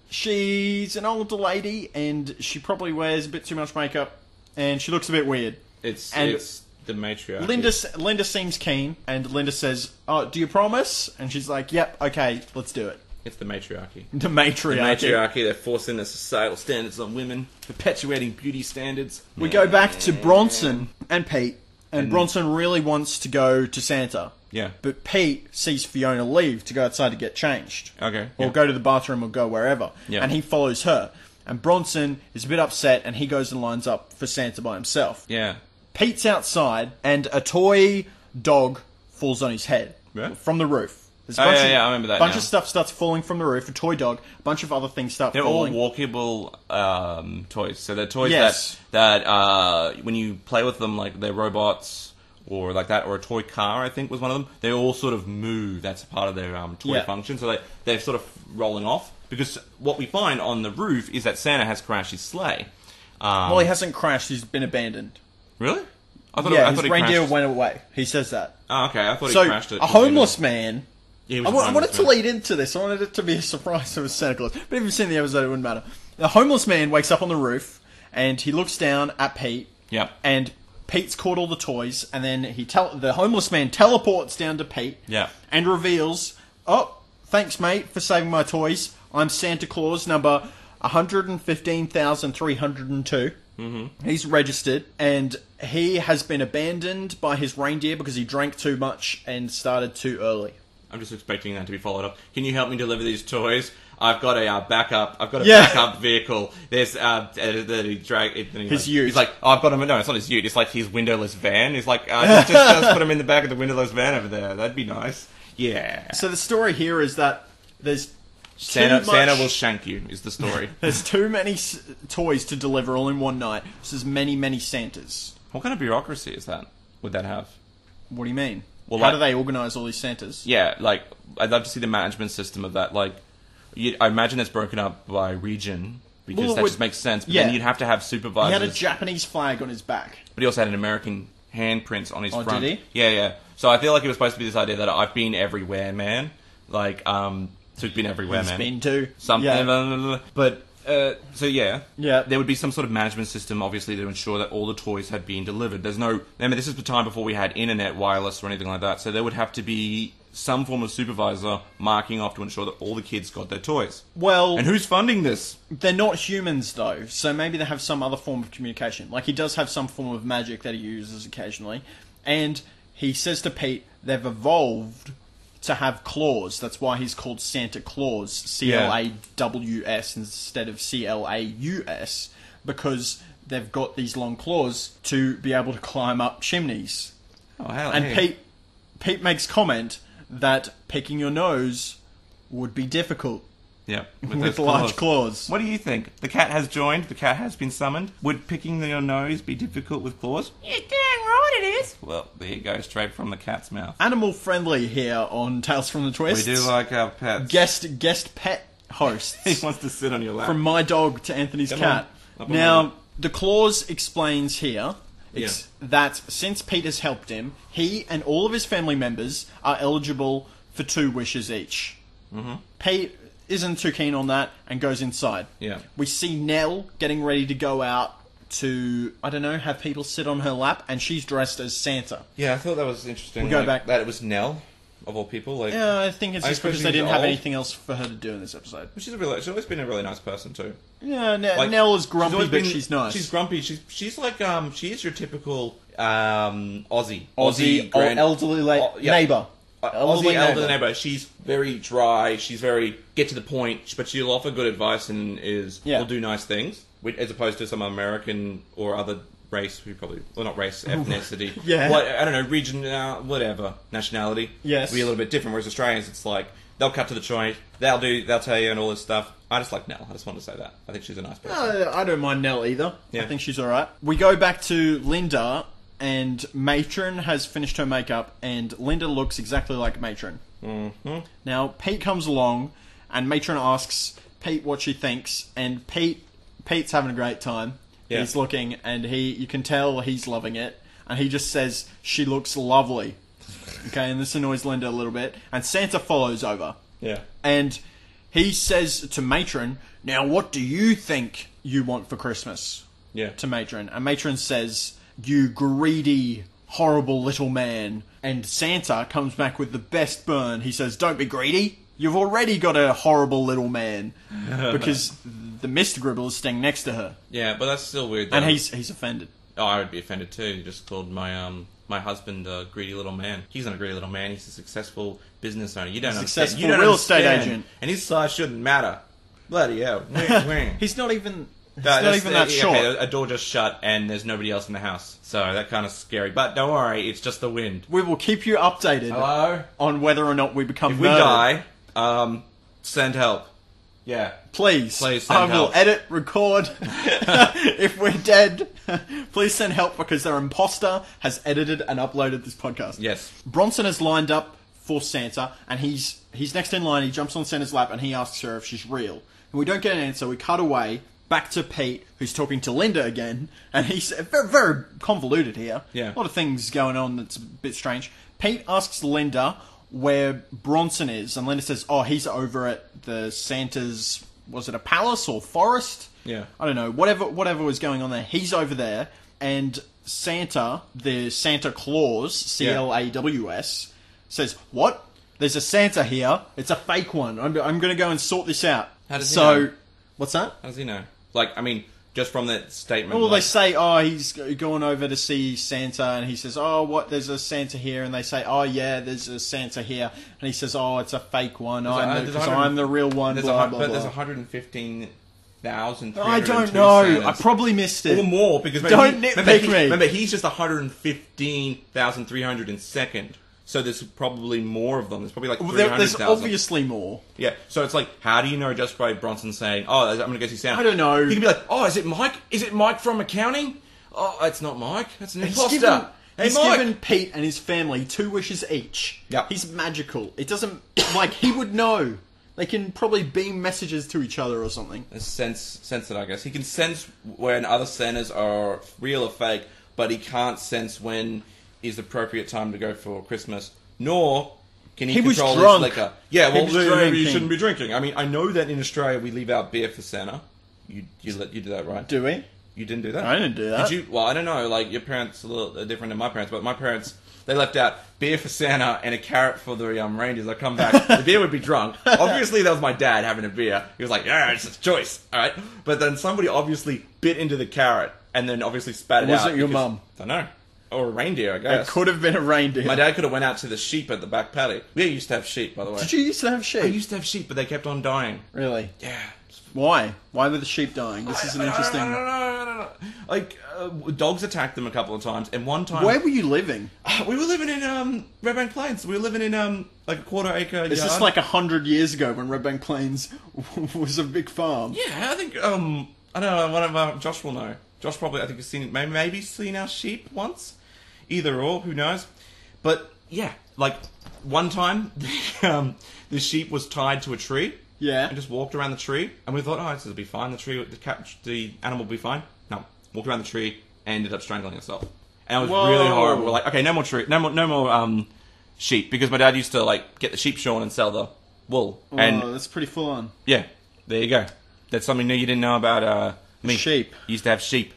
she's an older lady and she probably wears a bit too much makeup and she looks a bit weird. It's the matriarchy. Linda seems keen and Linda says, oh, do you promise? And she's like, yep, okay, let's do it. It's the matriarchy. The matriarchy. The matriarchy, they're forcing the societal standards on women, perpetuating beauty standards. We go back to Bronson and Pete, and Bronson really wants to go to Santa. Yeah. But Pete sees Fiona leave to go outside to get changed. Okay. Or go to the bathroom or go wherever. Yeah. And he follows her. And Bronson is a bit upset and he goes and lines up for Santa by himself. Yeah. Pete's outside and a toy dog falls on his head from the roof. There's a bunch I remember that. A bunch of stuff starts falling from the roof. A toy dog. A bunch of other things start falling. They're all walkable toys. So they're toys Yes. that when you play with them, like they're robots or like that, or a toy car, I think was one of them. They all sort of move. That's part of their toy function. So they're sort of rolling off. Because what we find on the roof is that Santa has crashed his sleigh. Well, he hasn't crashed. He's been abandoned. Really? I thought His reindeer went away. He says that. Oh, okay. I thought So, he crashed it. a homeless man... Yeah, I wanted to lead into this. I wanted it to be a surprise to Santa Claus. But if you've seen the episode, it wouldn't matter. The homeless man wakes up on the roof, and he looks down at Pete. Yep. And Pete's caught all the toys, and then the homeless man teleports down to Pete. Yeah. And reveals, oh, thanks, mate, for saving my toys. I'm Santa Claus, number 115,302. Mm-hmm. He's registered, and he has been abandoned by his reindeer because he drank too much and started too early. I'm just expecting that to be followed up. Can you help me deliver these toys? I've got a backup. I've got a backup vehicle. There's his ute. He's like, oh, I've got him. No, it's not his ute. It's like his windowless van. He's like, just put him in the back of the windowless van over there. That'd be nice. Yeah. So the story here is that there's Santa will shank you. Is the story? There's too many toys to deliver all in one night. So there's many Santas. What kind of bureaucracy is that? Would that have? What do you mean? Well, how do they organise all these Santas? Yeah, like I'd love to see the management system of that. Like, I imagine it's broken up by region because that just makes sense. But then you'd have to have supervisors. He had a Japanese flag on his back, but he also had an American handprint on his front. Oh, did he? Yeah. So I feel like it was supposed to be this idea that I've been everywhere, man. Like, so he's been everywhere, man. He's been too. Something, Yeah. But. So yeah, Yeah. there would be some sort of management system, obviously, to ensure that all the toys had been delivered. There's no, remember, this is the time before we had internet, wireless, or anything like that. So there would have to be some form of supervisor marking off to ensure that all the kids got their toys. Well, And who's funding this? they're not humans, though, so maybe they have some other form of communication. Like, he does have some form of magic that he uses occasionally. And he says to Pete, they've evolved to have claws. That's why he's called Santa Claus, C-L-A-W-S instead of C-L-A-U-S, because they've got these long claws to be able to climb up chimneys. Oh, hell, And hey. Pete makes comment that picking your nose would be difficult Yeah, with those large claws. What do you think? The cat has joined. The cat has been summoned. Would picking your nose be difficult with claws? You're damn right it is. Well, there you go, straight from the cat's mouth. Animal friendly here on Tales from the Twist. We do like our pets. Guest pet hosts. He wants to sit on your lap. From my dog to Anthony's Come cat. on. Up on Now, my- the clause explains here Yeah. that since Pete has helped him, he and all of his family members are eligible for 2 wishes each. Mm-hmm. Pete isn't too keen on that and goes inside. Yeah. We see Nell getting ready to go out to, I don't know, have people sit on her lap, and she's dressed as Santa. Yeah, I thought that was interesting. We'll go back. That it was Nell, of all people. Like, Yeah, I think it's I just suppose because they she's didn't have old. anything else for her to do in this episode. she's always been a really nice person too. Yeah, Like, Nell is grumpy, always but she's nice. She's grumpy. She's like she is your typical Aussie Aussie elderly yeah. neighbour. Aussie elderly neighbour. She's very dry. She's very get to the point, but she'll offer good advice and will do nice things, as opposed to some American or other race who probably, well, not race, ethnicity. Yeah. What, I don't know, region, whatever, nationality. Yes. Be a little bit different. Whereas Australians, it's like they'll cut to the joint. They'll tell you and all this stuff. I just like Nell. I just want to say that. I think she's a nice person. I don't mind Nell either. Yeah. I think she's alright. We go back to Linda, and Matron has finished her makeup, and Linda looks exactly like Matron. Mm-hmm. Now, Pete comes along, and Matron asks Pete what she thinks, and Pete's having a great time. Yeah. He's looking, and you can tell he's loving it, and he just says, she looks lovely. Okay, and this annoys Linda a little bit, and Santa follows over. Yeah. And he says to Matron, now what do you think you want for Christmas? Yeah. To Matron. And Matron says, you greedy, horrible little man. And Santa comes back with the best burn. He says, don't be greedy. You've already got a horrible little man. Because the Mr. Gribble is staying next to her. Yeah, but that's still weird. Though. And he's offended. Oh, I would be offended too. You just called my husband a greedy little man. He's not a greedy little man. He's a successful business owner. You don't understand. Successful You don't real estate understand. agent. And his size shouldn't matter. Bloody hell. Wing. He's not even... He's No, not even that short. Okay, a door just shut and there's nobody else in the house. So that kind of scary. But don't worry, it's just the wind. We will keep you updated Hello? on whether or not we become If we murdered. die, send help. Yeah. Please Please I send will help. edit, record. If we're dead, please send help because their imposter has edited and uploaded this podcast. Yes. Bronson has lined up for Santa, and he's next in line. He jumps on Santa's lap and he asks her if she's real. And we don't get an answer. We cut away back to Pete, who's talking to Linda again, and he's very, very convoluted here. Yeah. A lot of things going on that's a bit strange. Pete asks Linda where Bronson is, and Linda says, oh, he's over at the Santa's, was it a palace or forest? Yeah. I don't know, whatever was going on there. He's over there, and Santa, the Santa Claus, C-L-A-W-S, says, what? There's a Santa here. It's a fake one. I'm going to go and sort this out. How does he know? What's that? How does he know? Like, I mean, just from that statement. Well, like, they say, oh, he's going over to see Santa, and he says, oh, what, there's a Santa here, and they say, oh, yeah, there's a Santa here, and he says, oh, it's a fake one, because I'm the real one, there's blah, blah, blah. But there's 115,000. I don't know, Santas. I probably missed it. Or more, because Don't nitpick me. Remember, he's just 115,302nd. So there's probably more of them. There's probably like Well, 300,000. there's obviously more. Yeah, so it's like, how do you know just by Bronson saying, oh, I'm going to go see Santa? I don't know. He could be like, oh, is it Mike? Is it Mike from accounting? Oh, it's not Mike. It's an imposter. He's Hey, Mike! given Pete and his family 2 wishes each. Yep. He's magical. It doesn't... Like, he would know. They can probably beam messages to each other or something. Sense it, I guess. He can sense when other Santas are real or fake, but he can't sense when is the appropriate time to go for Christmas. Nor can he was control drunk. his liquor. Yeah, well, was maybe you drinking. shouldn't be drinking. I mean, I know that in Australia we leave out beer for Santa. You do that, right? Do we? You didn't do that? I didn't do that. Did you? Well, I don't know. Like, your parents are a little different than my parents, but my parents, they left out beer for Santa and a carrot for the reindeers. I come back, the beer would be drunk. Obviously, that was my dad having a beer. He was like, yeah, it's a choice, all right? But then somebody obviously bit into the carrot and then obviously spat it out. Was it your mum? I don't know. Or a reindeer, I guess. It could have been a reindeer. My dad could have went out to the sheep at the back paddock. We used to have sheep, by the way. Did you used to have sheep? I used to have sheep, but they kept on dying. Really? Yeah. Why? Why were the sheep dying? This is an interesting... I don't know. Like, dogs attacked them a couple of times, and one time... Where were you living? We were living in Redbank Plains. We were living in like a quarter-acre yard. Is this like 100 years ago when Redbank Plains was a big farm? Yeah, I think, I don't know, one of Josh will know. Josh probably, I think, has seen, maybe seen our sheep once. Either or, who knows? But, yeah, like, one time, the sheep was tied to a tree. Yeah. And just walked around the tree. And we thought, oh, this will be fine. The animal will be fine. No. Walked around the tree and ended up strangling itself. And it was really horrible. We're like, okay, no more sheep. Because my dad used to, like, get the sheep shorn and sell the wool. Oh, and that's pretty full on. yeah, there you go. That's something new you didn't know about me. Sheep. Used to have sheep.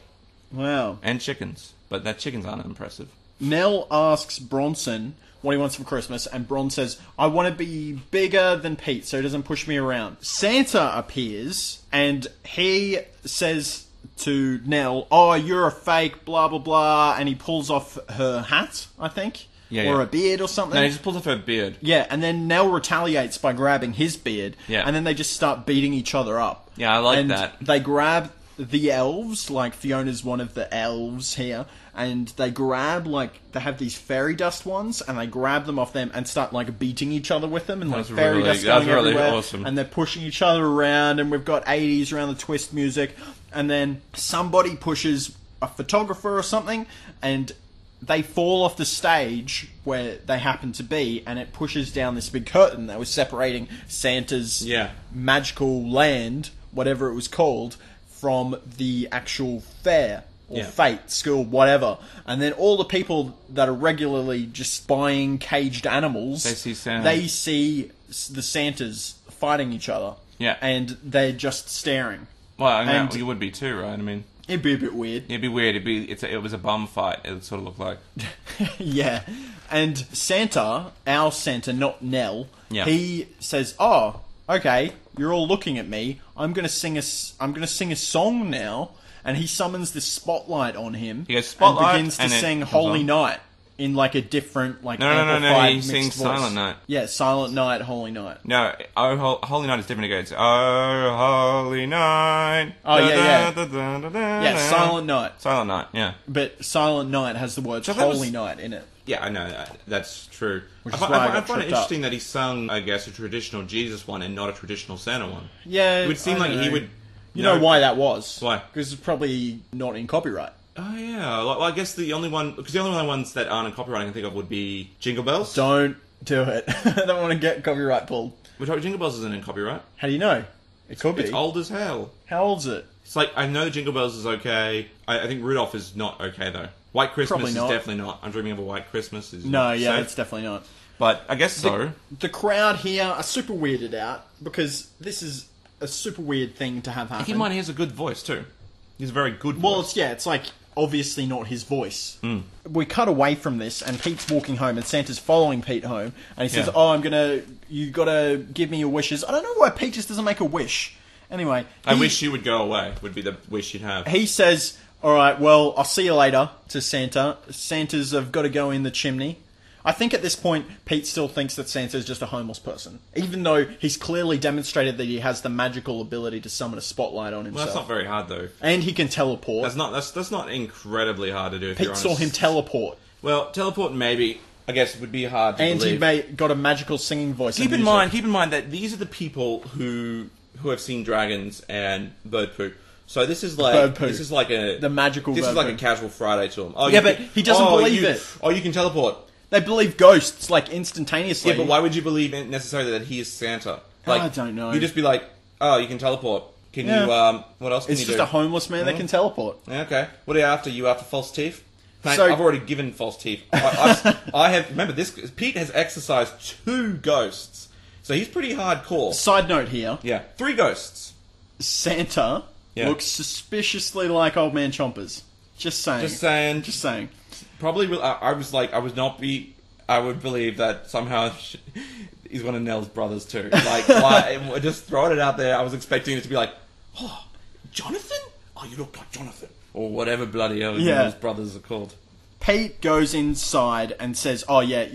Wow. And chickens. But that chickens aren't impressive. Nell asks Bronson what he wants for Christmas, and Bron says, I want to be bigger than Pete so he doesn't push me around. Santa appears, and he says to Nell, oh, you're a fake, blah, blah, blah, and he pulls off her hat, I think, or a beard or something. No, he just pulls off her beard. Yeah, and then Nell retaliates by grabbing his beard, Yeah. and then they just start beating each other up. Yeah, I like and that. They grab the elves, like Fiona's one of the elves here, and they grab, like, they have these fairy dust ones, and they grab them off them and start, like, beating each other with them, and, like, fairy dust going everywhere, awesome. and they're pushing each other around, and we've got 80s around the twist music, and then somebody pushes a photographer or something, and they fall off the stage where they happen to be, and it pushes down this big curtain that was separating Santa's magical land, whatever it was called, from the actual fair or fate, school, whatever. And then all the people that are regularly just buying caged animals, they see Santa. They see the Santas fighting each other. Yeah. And they're just staring. Well, I mean, you would be too, right? I mean, it'd be a bit weird. It'd be weird. It was a bum fight. It would sort of look like. Yeah. And Santa, our Santa, not Nell, he says, oh, okay, you're all looking at me. I'm gonna sing a song now, and he summons this spotlight on him. He goes, spotlight, and begins to sing "Holy Night" in like a different, like no. He sings voice. "Silent Night." Yeah, "Silent Night, Holy Night." No, Holy Night is different. It goes, "Oh, Holy Night." Oh yeah, Silent Night. Silent Night. Yeah. But Silent Night has the words "Holy Night" in it. Yeah, I know that's true. Which is why I find it interesting that he sung, I guess, a traditional Jesus one and not a traditional Santa one. Yeah, it would seem like he would. You know why that was? Why? Because it's probably not in copyright. Oh yeah, well, I guess the only ones that aren't in copyright I can think of would be Jingle Bells. Don't do it. I don't want to get copyright pulled. Which Jingle Bells isn't in copyright. How do you know? It could be. It's old as hell. How old is it? It's like, I know Jingle Bells is okay. I think Rudolph is not okay though. White Christmas is definitely not. I'm Dreaming of a White Christmas is not safe. It's definitely not. But I guess so. The crowd here are super weirded out because this is a super weird thing to have happen. Keep in mind he has a good voice too. He's a very good voice. Well, it's like obviously not his voice. We cut away from this, and Pete's walking home, and Santa's following Pete home, and he says, "Oh, you gotta give me your wishes." I don't know why Pete just doesn't make a wish. Anyway, I wish you would go away. Would be the wish you'd have. He says, "All right, well, I'll see you later." To Santa, Santas have got to go in the chimney. I think at this point, Pete still thinks that Santa's just a homeless person, even though he's clearly demonstrated that he has the magical ability to summon a spotlight on himself. Well, that's not very hard though, and he can teleport. That's not incredibly hard to do. If Pete saw him teleport. Well, teleport maybe. I guess would be hard to believe. And he got a magical singing voice. Keep in mind that these are the people who have seen dragons and bird poop. So this is like the magical. This is like a casual Friday to him. Oh, yeah, but he doesn't believe it. Oh, you can teleport. They believe ghosts, like, instantaneously. Yeah, but why would you believe necessarily that he is Santa? Like, I don't know. You just be like, oh, you can teleport. Can you, what else can you do? It's just a homeless man that can teleport. Okay. What are you after? You after false teeth? Mate, I've already given false teeth. I have, remember this, Pete has exorcised 2 ghosts. So he's pretty hardcore. Side note here. Yeah. 3 ghosts. Santa looks suspiciously like Old Man Chompers. Just saying. Just saying. Just saying. Probably, I would believe that somehow he's one of Nell's brothers too. Like, just throwing it out there, I was expecting it to be like, oh, Jonathan? Oh, you look like Jonathan. Or whatever bloody hell Nell's brothers are called. Pete goes inside and says, oh yeah,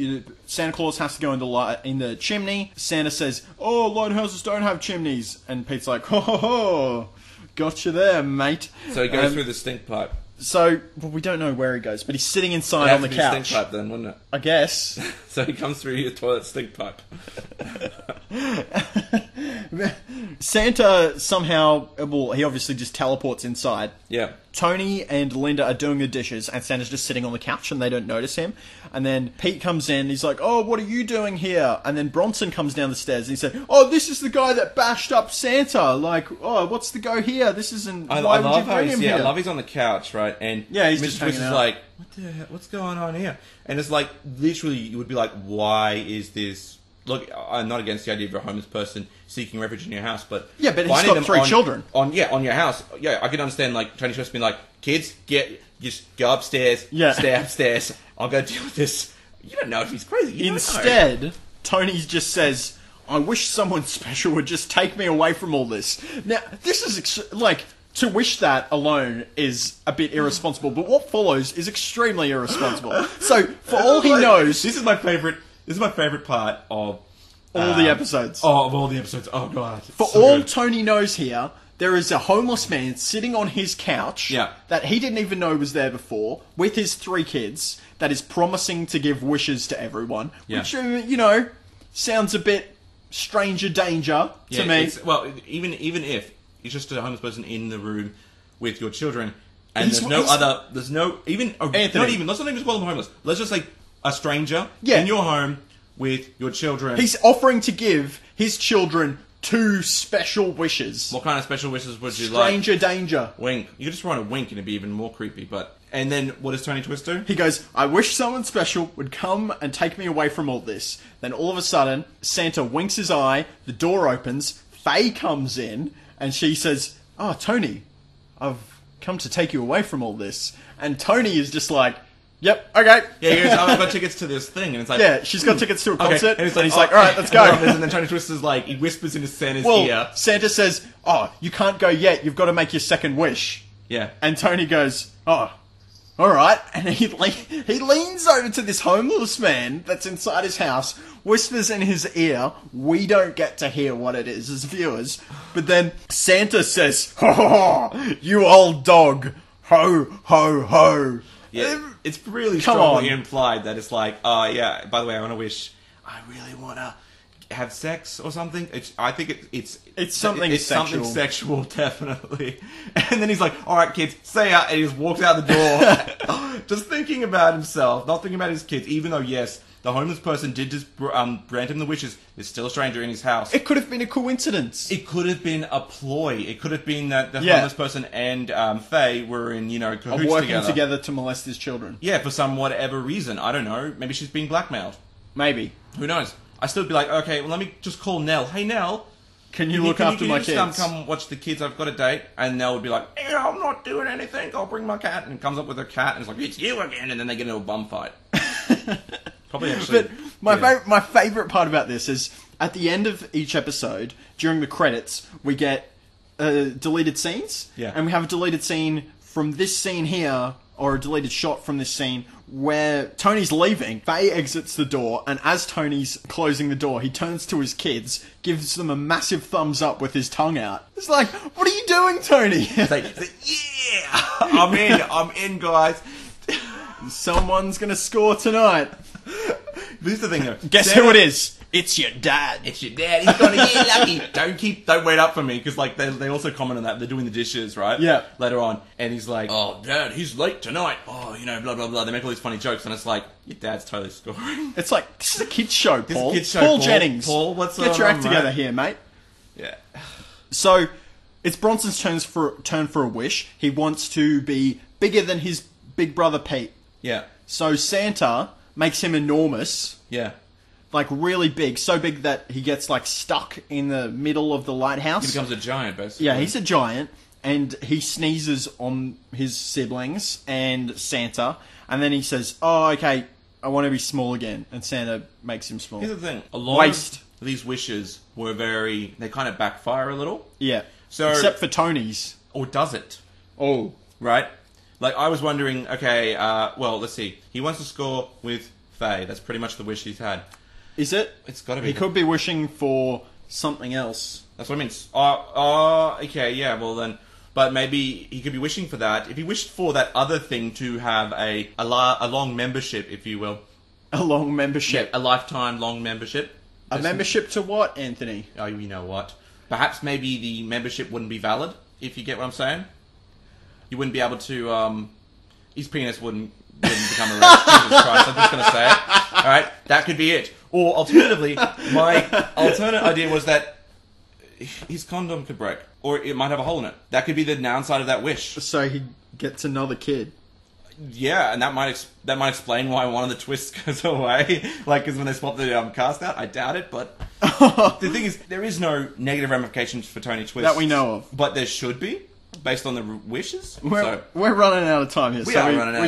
Santa Claus has to go in the chimney. Santa says, oh, lighthouses don't have chimneys. And Pete's like, ho ho ho, gotcha there, mate. So he goes through the stink pipe. So, well, we don't know where he goes, but he's sitting inside on the couch. Stink pipe then, wouldn't it? I guess. So he comes through your toilet stink pipe. Santa somehow, well, he obviously just teleports inside. Yeah. Tony and Linda are doing the dishes, and Santa's just sitting on the couch, and they don't notice him. And then Pete comes in, and he's like, oh, what are you doing here? And then Bronson comes down the stairs, and he said, oh, this is the guy that bashed up Santa. Like, oh, what's the go here? This isn't, why would you bring him here? I love he's on the couch, right? And yeah, he's Mr. just Twist hanging is out. like, what the hell? What's going on here? And it's like, literally, you would be like, why is this... Look, I'm not against the idea of a homeless person seeking refuge in your house, but... Yeah, but he's got 3 children. On your house. Yeah, I can understand, like, Tony Twist being like, kids, just go upstairs, stay upstairs, I'll go deal with this. You don't know if he's crazy. Instead, Tony just says, I wish someone special would just take me away from all this. Now, this is, to wish that alone is a bit irresponsible, but what follows is extremely irresponsible. So, for all he knows... This is my favourite part of... all the episodes. Oh, of all the episodes. Oh, God. For all Tony knows here, there is a homeless man sitting on his couch that he didn't even know was there before, with his 3 kids, that is promising to give wishes to everyone, which, sounds a bit stranger danger to me. Well, even if it's just a homeless person in the room with your children, and let's not even just call them homeless. Let's just say a stranger in your home with your children. He's offering to give his children 2 special wishes. What kind of special wishes would you like? Stranger danger. Wink. You could just write a wink and it'd be even more creepy, And then, what does Tony Twist do? He goes, I wish someone special would come and take me away from all this. Then all of a sudden, Santa winks his eye, the door opens, Faye comes in, and she says, oh, Tony, I've come to take you away from all this. And Tony is just like, yep, okay. Yeah, he goes, oh, I've got tickets to this thing. And it's like... Yeah, she's got tickets to a concert. And he's like, alright, let's go. And then Tony Twist is like, he whispers into Santa's ear. Santa says, oh, you can't go yet. You've got to make your second wish. Yeah. And Tony goes, oh, alright. And he leans over to this homeless man that's inside his house, whispers in his ear. We don't get to hear what it is as viewers. But then Santa says, ho, ho, ho, you old dog. Ho, ho, ho. Yeah, it's really strongly implied that it's like, oh yeah, by the way, I want to wish, I really want to have sex or something. I think it's something sexual. Something sexual, definitely. And then he's like, alright kids, see ya, and he just walks out the door, just thinking about himself, not thinking about his kids, even though, yes, the homeless person did just grant him the wishes. There's still a stranger in his house. It could have been a coincidence. It could have been a ploy. It could have been that the homeless person and Faye were in, cahoots working together to molest his children. Yeah, for some whatever reason. I don't know. Maybe she's being blackmailed. Maybe. Who knows? I still be like, okay, well, let me just call Nell. Hey, Nell. Can you look after my kids? Come watch the kids. I've got a date. And Nell would be like, yeah, I'm not doing anything. I'll bring my cat. And comes up with her cat. And it's like, it's you again. And then they get into a bum fight. Probably actually. But my favourite part about this is at the end of each episode, during the credits, we get deleted scenes. Yeah. And we have a deleted scene from this scene here, or a deleted shot from this scene, where Tony's leaving. Faye exits the door, and as Tony's closing the door, he turns to his kids, gives them a massive thumbs up with his tongue out. It's like, what are you doing, Tony? It's like, yeah! I'm in, guys. Someone's gonna score tonight. This is the thing, though. Guess who it is? It's your dad. It's your dad. He's gonna get lucky. Don't wait up for me, because like they also comment on that. They're doing the dishes, right? Yeah. Later on, and he's like, "Oh, Dad, he's late tonight." Oh, blah blah blah. They make all these funny jokes, and it's like, your dad's totally scoring. It's like, this is a kids show, Paul. This is a kids show, Paul Jennings. Paul, what's get your act together here, mate. Yeah. So it's Bronson's turn for a wish. He wants to be bigger than his big brother Pete. Yeah. So Santa makes him enormous. Yeah. Like really big, so big that he gets like stuck in the middle of the lighthouse. He becomes a giant, basically. Yeah, he's a giant, and he sneezes on his siblings and Santa, and then he says, "Oh, okay, I want to be small again," and Santa makes him small. Here's the thing: a lot Waste. of these wishes were they kind of backfire a little. Yeah. So, except for Tony's. or does it? Oh. Right? Like, I was wondering, okay, well, let's see. He wants to score with Faye. That's pretty much the wish he's had. Is it? It's got to be. He could be wishing for something else. That's what I mean. Okay, yeah, well then. But maybe he could be wishing for that. If he wished for that other thing to have a long membership, if you will. A long membership. Yeah, a lifetime long membership. A membership to what, Anthony? Oh, you know what? Perhaps maybe the membership wouldn't be valid, if you get what I'm saying. You wouldn't be able to, his penis wouldn't become erect. Jesus Christ, I'm just going to say it. Alright, that could be it. Or, alternatively, my alternate idea was that his condom could break. Or it might have a hole in it. That could be the downside of that wish. So he gets another kid. Yeah, and that might explain why one of the twists goes away. Like, because when they swap the cast out, I doubt it, but... the thing is, there is no negative ramifications for Tony Twist. That we know of. But there should be, based on the wishes. We're running out of time here, we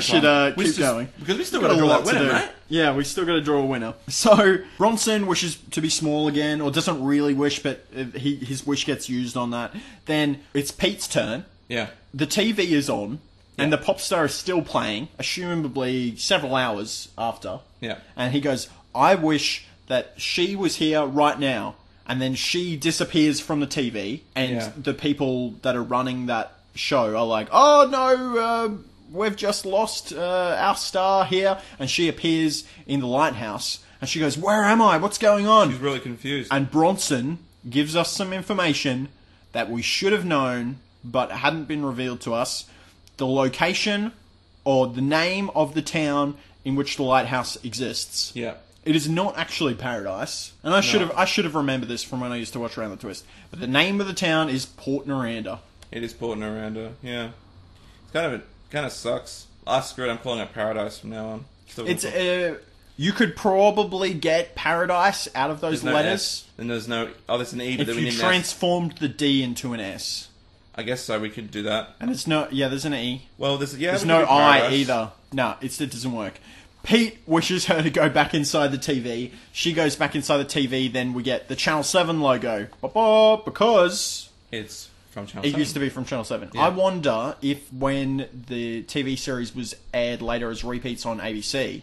should keep going. Because we still got to draw that winner, right? Yeah, we still got to draw a winner. So, Bronson wishes to be small again, or doesn't really wish, but his wish gets used on that. Then, it's Pete's turn. Yeah. The TV is on. And the pop star is still playing, assumably several hours after. Yeah. And he goes, "I wish that she was here right now." And then she disappears from the TV, and the people that are running that show are like, "Oh no, we've just lost our star here." And she appears in the lighthouse, and she goes, "Where am I? What's going on?" She's really confused. And Bronson gives us some information that we should have known, but hadn't been revealed to us. The location or the name of the town in which the lighthouse exists. Yeah. It is not actually Paradise. And I should have remembered this from when I used to watch Around the Twist. But the name of the town is Port Noranda. It is Port Noranda, yeah. It's kind of sucks. Screw it, I'm calling it Paradise from now on. It's you could probably get Paradise out of those letters. And there's no... Oh, there's an E, but if then we need you transformed the D into an S. I guess so, we could do that. And it's no... Yeah, there's an E. Well, there's no I either. No, it doesn't work. Pete wishes her to go back inside the TV. She goes back inside the TV, then we get the Channel 7 logo. Because... It's from Channel 7. It used to be from Channel 7. Yeah. I wonder if when the TV series was aired later as repeats on ABC,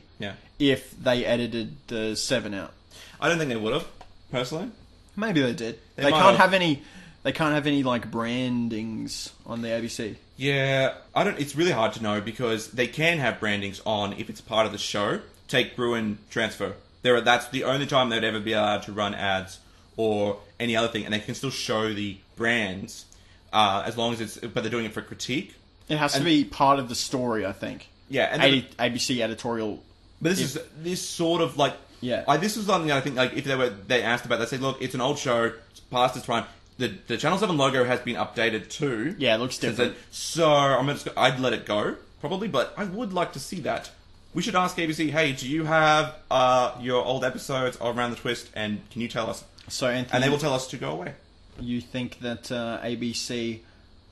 if they edited the 7 out. I don't think they would have, personally. Maybe they did. They can't have any... They can't have any, like, brandings on the ABC. Yeah, it's really hard to know because they can have brandings on if it's part of the show. Take Bruin Transfer. That's the only time they'd ever be allowed to run ads or any other thing, and they can still show the brands as long as but they're doing it for critique. It has to be part of the story, I think. Yeah, and ABC editorial. But this sort of like this was something that I think like if they asked about, they say, look, it's an old show, it's past its prime. The Channel 7 logo has been updated too. Yeah, it looks different. So I'd let it go, probably, but I would like to see that. We should ask ABC, hey, do you have your old episodes of Around the Twist, and can you tell us? So, Anthony, and they will tell us to go away. You think that ABC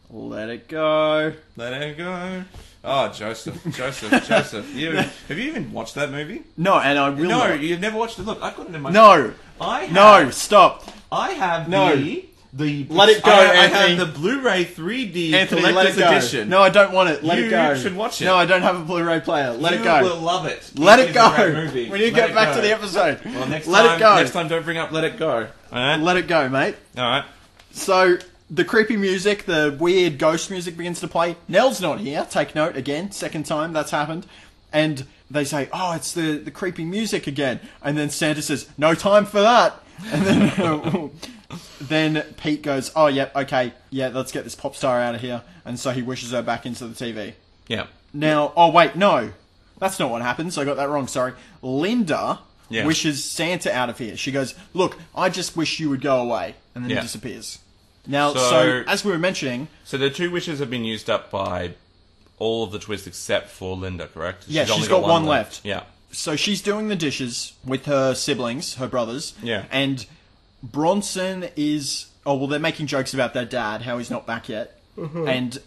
let it go? Let it go. Oh, Joseph. Have you even watched that movie? No, and I will not. You've never watched it? Look, I've got it in my... Stop. I have Let it go, I have the Blu-ray 3D Anthony, Collector's Edition. No, I don't want it. Let it go. You should watch it. No, I don't have a Blu-ray player. Let it go. You will love it. Let it go. We need to get back to the episode. Well, next time, don't bring up Let It Go. Alright? Let it go, mate. Alright. So, the creepy music, the weird ghost music begins to play. Nell's not here. Take note again. Second time that's happened. And they say, oh, it's the creepy music again. And then Santa says, no time for that. And then... Then Pete goes, oh, yep, okay, yeah, let's get this pop star out of here. And so he wishes her back into the TV. Yeah. Now, oh, wait, no. That's not what happens. I got that wrong, sorry. Linda wishes Santa out of here. She goes, look, I just wish you would go away. And then he disappears. Now, so, as we were mentioning... So the two wishes have been used up by all of the twists except for Linda, correct? Yeah, she's got one left. Yeah. So she's doing the dishes with her siblings, her brothers. Yeah. And... Bronson is... Oh, well, they're making jokes about their dad, how he's not back yet. and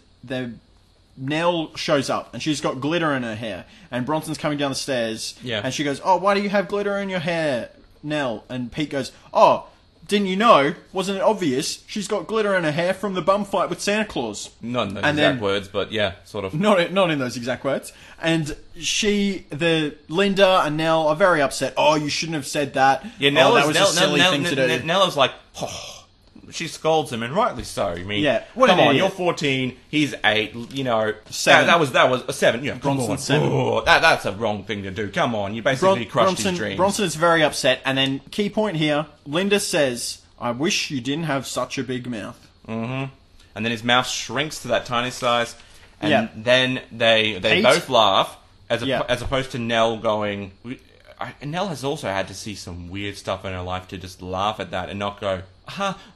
Nell shows up, and she's got glitter in her hair, and Bronson's coming down the stairs, and she goes, "Oh, why do you have glitter in your hair, Nell?" And Pete goes, "Oh, didn't you know? Wasn't it obvious? She's got glitter in her hair from the bum fight with Santa Claus." Not in those exact words, but yeah, sort of. Not in those exact words. And Linda and Nell are very upset. "Oh, you shouldn't have said that. Yeah, Nell was a silly thing to do." Nell is like, she scolds him, and rightly so. I mean, come on, you're 14, he's 8. You know, 7. That was a 7. Yeah, Bronson's 7. Oh, that's a wrong thing to do. Come on, you basically crushed his dreams. Bronson is very upset, and then key point here: Linda says, "I wish you didn't have such a big mouth." Mm-hmm. And then his mouth shrinks to that tiny size, and then they both laugh, as opposed to Nell going. Nell has also had to see some weird stuff in her life to just laugh at that and not go,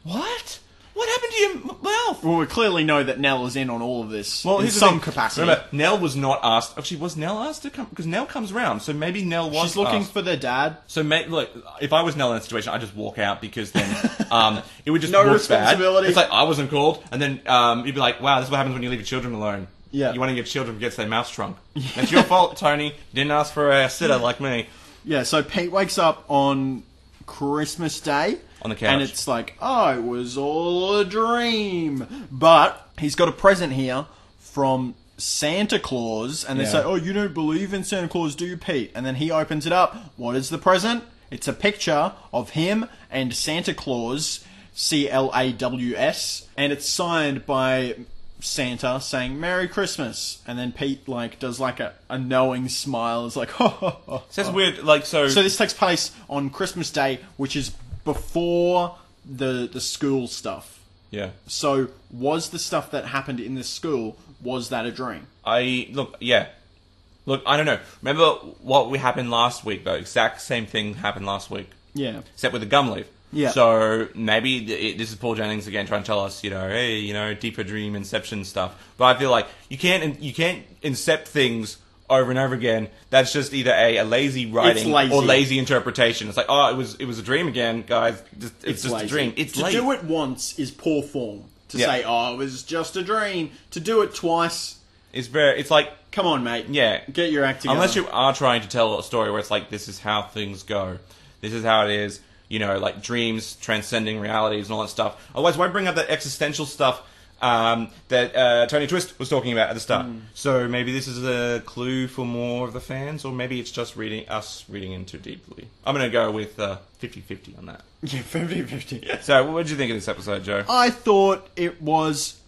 what? What happened to your mouth? Well, we clearly know that Nell is in on all of this in some capacity. Remember, Nell was not asked. Actually, was Nell asked to come? Because Nell comes around, so maybe Nell was She's looking asked. for their dad. So, look, if I was Nell in that situation, I'd just walk out, because then it would just no look responsibility. bad. It's like, I wasn't called. And then you'd be like, wow, this is what happens when you leave your children alone. Yeah. You want to give children gets their mouth shrunk. It's your fault, Tony. You didn't ask for a sitter like me. Yeah, so Pete wakes up on Christmas Day. On the couch. And it's like, oh, it was all a dream. But he's got a present here from Santa Claus. And they say, "Oh, you don't believe in Santa Claus, do you, Pete?" And then he opens it up. What is the present? It's a picture of him and Santa Claus, CLAWS. And it's signed by Santa saying "Merry Christmas," and then Pete does a knowing smile. It's like, ho. So it's weird, so this takes place on Christmas Day, which is before the school stuff. Yeah. So was the stuff that happened in the school, was that a dream? Look, I don't know. Remember what happened last week, though? Exact same thing happened last week. Yeah. Except with the gum leaf. Yeah. So maybe this is Paul Jennings again trying to tell us, hey, deeper dream inception stuff. But I feel like you can't incept things over and over again. That's just either a lazy writing or lazy interpretation. It's like, oh, it was a dream again, guys. It's just lazy. A dream. It's to do it once is poor form. To say, oh, it was just a dream. To do it twice, it's like, come on, mate. Yeah, get your act together. Unless you are trying to tell a story where it's like, this is how things go. This is how it is. Like dreams transcending realities and all that stuff. Otherwise, why bring up that existential stuff that Tony Twist was talking about at the start? So maybe this is a clue for more of the fans, or maybe it's just us reading in too deeply. I'm going to go with 50-50 on that. Yeah, 50-50. So what did you think of this episode, Joe? I thought it was...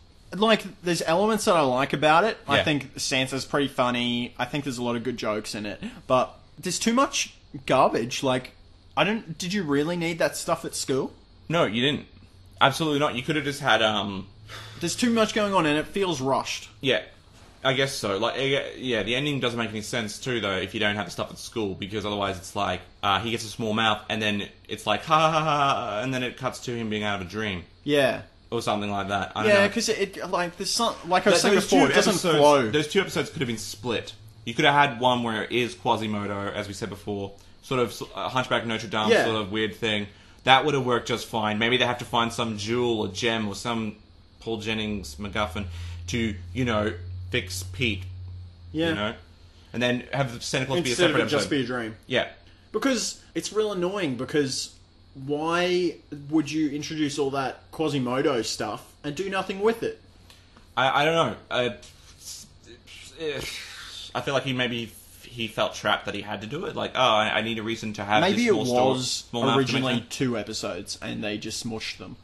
there's elements that I like about it. Yeah. I think Santa's pretty funny. I think there's a lot of good jokes in it. But there's too much garbage. Did you really need that stuff at school? No, you didn't. Absolutely not. You could have just had, There's too much going on and it feels rushed. Yeah, I guess so. The ending doesn't make any sense too, though, if you don't have the stuff at school, because otherwise it's like, he gets a small mouth, and then it's like, ha ha ha, and then it cuts to him being out of a dream. Yeah. Or something like that. I don't know. Yeah, because there's some, like I was saying before, it doesn't flow. Those two episodes could have been split. You could have had one where it is Quasimodo, as we said before, sort of Hunchback of Notre Dame sort of weird thing. That would have worked just fine. Maybe they have to find some jewel or gem or some Paul Jennings MacGuffin to, fix Pete. Yeah. And then have Santa Claus be a separate episode. Instead of just be a dream. Yeah. Because it's real annoying, because why would you introduce all that Quasimodo stuff and do nothing with it? I don't know. I feel like he felt trapped that he had to do it. I need a reason to have maybe this small story. Maybe it was originally 2 episodes and they just smushed them.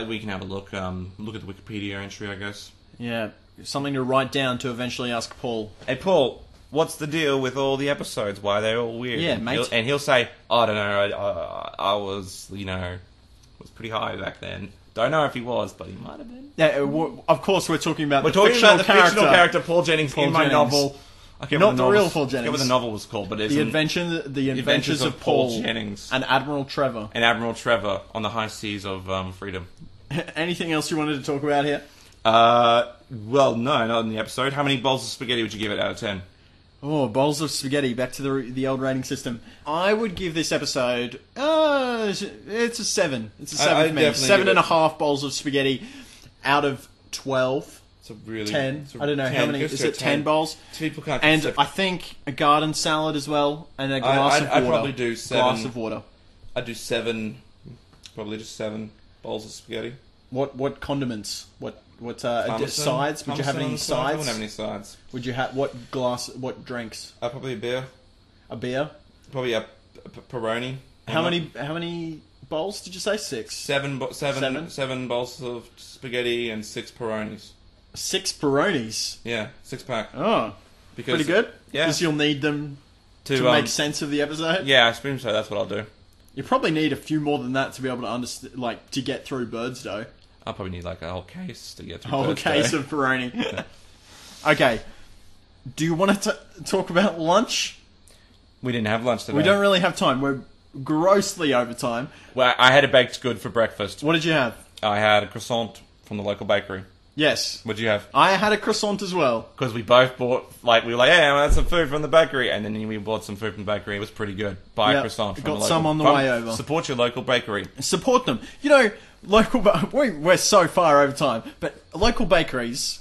We can have a look. Look at the Wikipedia entry, I guess. Yeah. Something to write down to eventually ask Paul. Hey, Paul, what's the deal with all the episodes? Why are they all weird? Yeah, mate. He'll say, I don't know, I was, was pretty high back then. Don't know if he was, but he might have been. Yeah, of course we're talking about the fictional character Paul Jennings in my novel. Not the real Paul Jennings. I forget what the novel was called, but it's The Adventures of Paul Jennings and Admiral Trevor. On the high seas of freedom. Anything else you wanted to talk about here? Well, no, not in the episode. How many bowls of spaghetti would you give it out of 10? Oh, bowls of spaghetti. Back to the old rating system. I would give this episode... it's a 7. It's a 7 for me. 7.5 bowls of spaghetti out of 12. It's a really 10. it's a I don't know 10. how many. Goes Is to a it 10 bowls? People can't. And I think a garden salad as well, and a glass of water. I'd probably do 7. Glass of water. I'd do 7. Probably just 7 bowls of spaghetti. What condiments? What Parmesan, sides? Would you have any I sides? wouldn't have any sides. Would you have what glass? What drinks? Probably a beer. A beer. Probably a Peroni. How many bowls did you say? 6. 7 bowls of spaghetti and 6 Peronis. 6 Peronis. Yeah, 6-pack. Oh, Because, pretty good. Yeah. Because you'll need them to make sense of the episode. Yeah, I assume so. That's what I'll do. You probably need a few more than that to be able to understand, like, to get through Birdsdoe. I'll probably need like a whole case to get through. Whole case of Peroni. Okay. Do you want to talk about lunch? We didn't have lunch today. We don't really have time. We're grossly over time. Well, I had a baked good for breakfast. What did you have? I had a croissant from the local bakery. Yes. What'd you have? I had a croissant as well. Because we both bought, we were like, hey, I want some food from the bakery. And then we bought some food from the bakery. It was pretty good. Buy a croissant from the local. Got some on the way over. Support your local bakery. Support them. You know, we're so far over time, but local bakeries,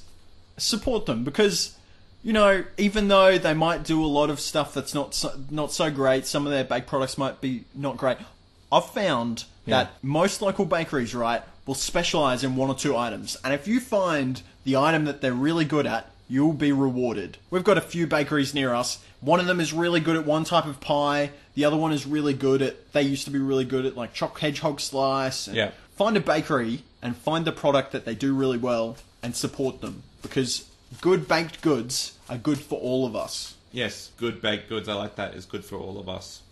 support them because, you know, even though they might do a lot of stuff that's not so great, some of their baked products might be not great. I've found that most local bakeries, right, will specialize in 1 or 2 items. And if you find the item that they're really good at, you'll be rewarded. We've got a few bakeries near us. One of them is really good at one type of pie. The other one is really good at, they used to be really good at like choc hedgehog slice. Yeah. Find a bakery and find the product that they do really well and support them. Because good baked goods are good for all of us. Yes, good baked goods. I like that. Is good for all of us.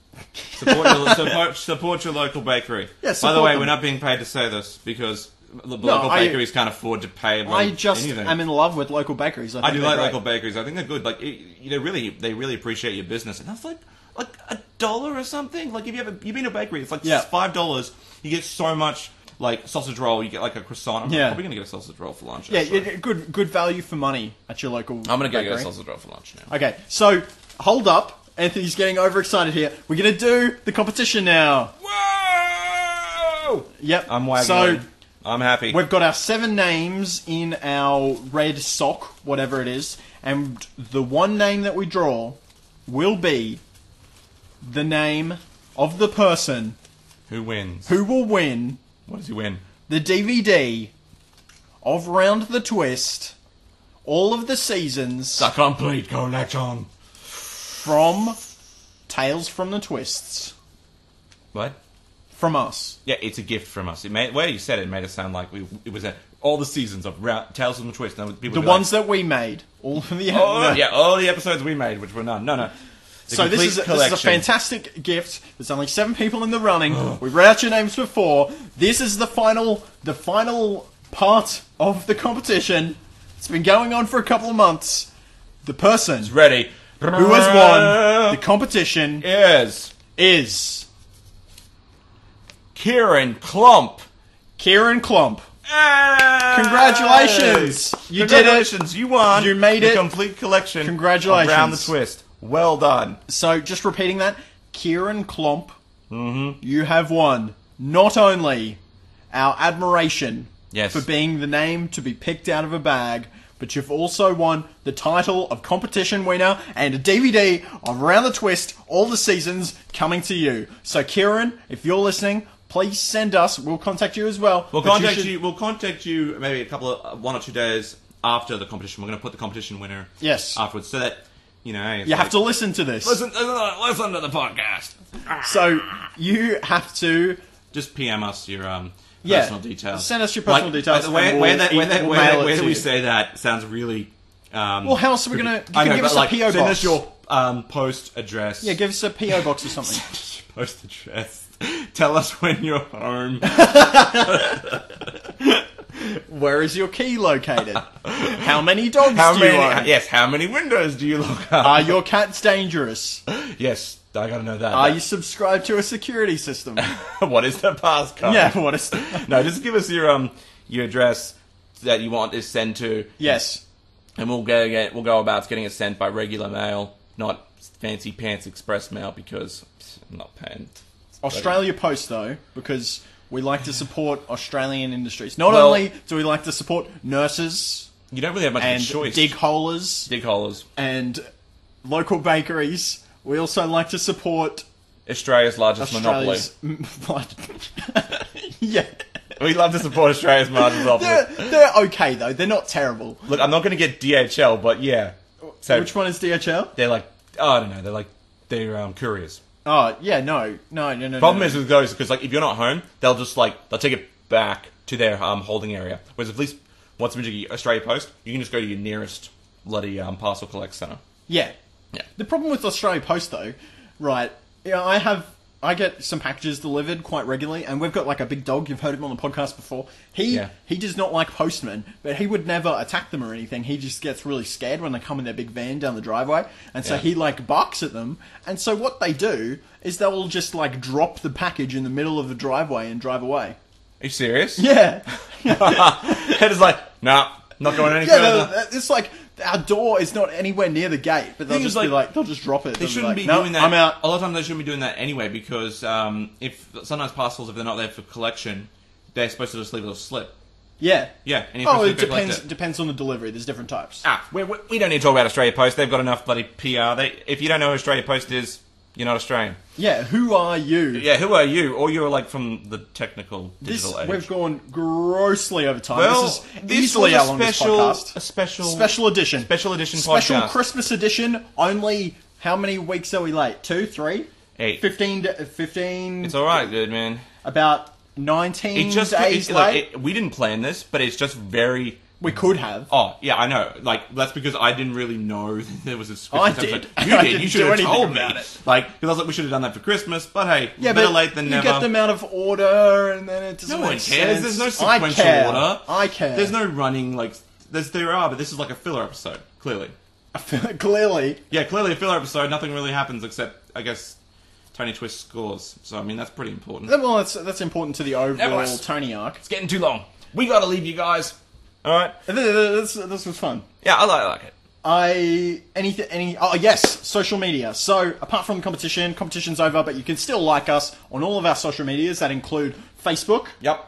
Support your local bakery. Yeah, by the way, them. we're not being paid to say this because local bakeries can't afford to pay. I just anything. am in love with local bakeries. I do like local bakeries. I think they're good. Like they really appreciate your business, and that's like $1 or something. Like if you've been to a bakery, it's like $5. You get so much. Like sausage roll, you get like a croissant. I'm probably gonna get a sausage roll for lunch. Yeah, good value for money at your local. I'm gonna bakery. get a sausage roll for lunch now. Okay, so hold up. Anthony's getting overexcited here. We're going to do the competition now. Whoa! Yep. I'm wagging. So I'm happy. We've got our 7 names in our red sock, whatever it is, and the one name that we draw will be the name of the person who wins. Who will win? What does he win? The DVD of Round the Twist, all of the seasons. The complete collection. From Tales from the Twists. What? From us. Yeah, it's a gift from us. Where you said it made it sound like it was all the seasons of Tales from the Twist. The ones that we made. All the all the episodes we made, which were none. No. So this is a fantastic gift. There's only 7 people in the running. We've read out your names before. This is the final part of the competition. It's been going on for a couple of months. The person is ready. Who has won the competition is Kieran Klump. Kieran Klump. Congratulations! You did it. You won. You made it. The complete collection. Congratulations. Around the Twist. Well done. So, just repeating that, Kieran Klump, you have won not only our admiration for being the name to be picked out of a bag, but you've also won the title of competition winner and a DVD of Around the Twist, all the seasons coming to you. So, Kieran, if you're listening, please send us. We'll contact you as well. We'll contact you. We'll contact you maybe 1 or 2 days after the competition. We're going to put the competition winner afterwards, so that you have to listen to this. Listen to the podcast. So you have to just PM us your personal details. Send us your personal details. Where do we say that? Sounds really. Well, how else are we going to give us a PO box? Send us your post address. Yeah, give us a PO box or something. Post address. Tell us when you're home. Where is your key located? How many dogs do you own? Yes, how many windows do you lock up? Are your cats dangerous? Yes, I gotta know that. Are you subscribed to a security system? What is the passcode? Yeah, what is... No, just give us your address that you want this sent to. Yes. And we'll go about getting it sent by regular mail, not fancy pants express mail, because I'm not paying... Australia Post, though, because we like to support Australian industries. Not only do we like to support nurses You don't really have much of a and choice. dig holers Dig holers. and local bakeries. We also like to support Australia's largest Australia's yeah. We love to support Australia's largest monopoly. They're okay though. They're not terrible. Look, I'm not going to get DHL, but yeah. So Which one is DHL? they're like, I don't know. They're couriers. Oh yeah, no. Problem is with those because like if you're not home, they'll take it back to their holding area. Whereas at least once Australia Post, you can just go to your nearest bloody parcel collect centre. Yeah. Yeah. The problem with Australia Post though, right? I get some packages delivered quite regularly, and we've got like a big dog. You've heard him on the podcast before. He does not like postmen, but he would never attack them or anything. He just gets really scared when they come in their big van down the driveway, and so he like barks at them. And so what they do is they'll just like drop the package in the middle of the driveway and drive away. Are you serious? Yeah. Head is like, nah, not going any further. It's like our door is not anywhere near the gate, but they'll just be like, they'll just drop it. They shouldn't be "No, doing that. I'm out. A lot of times they shouldn't be doing that anyway because if sometimes parcels, if they're not there for collection, they're supposed to just leave a little slip. Yeah. Yeah. And you're supposed to collect depends on the delivery. There's different types. We don't need to talk about Australia Post. They've got enough bloody PR. If you don't know who Australia Post is, you're not Australian. Yeah, who are you? Yeah, who are you? Or you're like from the technical digital age. We've gone grossly over time. Well, this is easily our longest podcast. A special edition. Special edition podcast. Special Christmas edition. Only, how many weeks are we late? 2, 3? 8. 15. It's alright, dude, man. About 19 days late. We didn't plan this, but it's just very... We could have. Oh, yeah, I know. Like, that's because I didn't really know there was a Christmas I episode. did. You I did. didn't You should do have anything told me. about it. Like, because I was like, we should have done that for Christmas, but hey, Yeah, better but late than never. You get them out of order, and then it doesn't No one make cares. sense. There's no sequential order. I care. There's no running, like... There are, but this is like a filler episode, clearly. Clearly. Yeah, clearly a filler episode. Nothing really happens except, I guess, Tony Twist scores. So, I mean, that's pretty important. Well, that's important to the overall Tony arc. It's getting too long. We gotta leave you guys. Alright? This was fun. Yeah, I like it. Oh yes, social media. So apart from competition's over, but you can still like us on all of our social medias that include Facebook. Yep.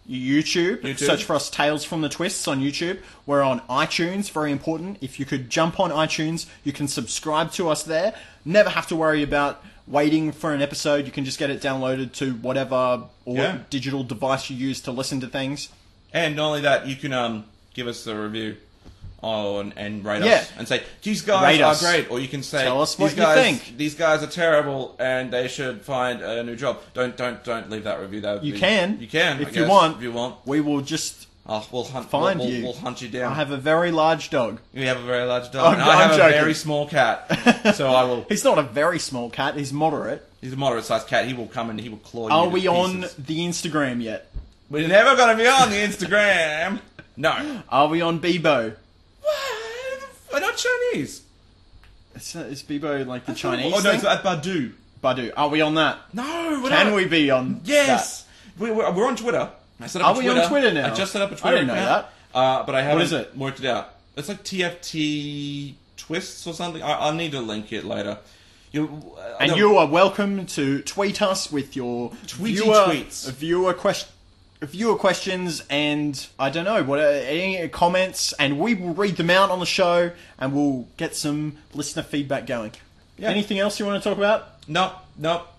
YouTube. Search for us, Tales from the Twists on YouTube. We're on iTunes, very important. If you could jump on iTunes, you can subscribe to us there. Never have to worry about waiting for an episode. You can just get it downloaded to whatever digital device you use to listen to things. And not only that, you can give us a review and rate us and say, these guys are great. Or you can say, tell us what you think. These guys are terrible and they should find a new job. Don't leave that review. You can if you want. If you want, we will just we'll hunt you. We'll hunt you down. I have a very large dog. You have a very large dog. And I have a very small cat. So I will. He's not a very small cat. He's moderate. He's a moderate sized cat. He will come and he will claw you. Are we to on pieces. the Instagram yet? We're never going to be on the Instagram. No. Are we on Bebo? What? We're not Chinese. Is Bebo like the Chinese thing? No, it's at Badu. Badu. Are we on that? No, we're Can not. we be on Yes. We're on Twitter. I set up Are we on Twitter now? I just set up a Twitter I didn't know account, but I haven't What is it? worked it out. It's like TFT twists or something. I'll need to link it later. You are welcome to tweet us with your tweets. Viewer questions and I don't know any comments, and we will read them out on the show and we'll get some listener feedback going. Yeah. Anything else you want to talk about? No,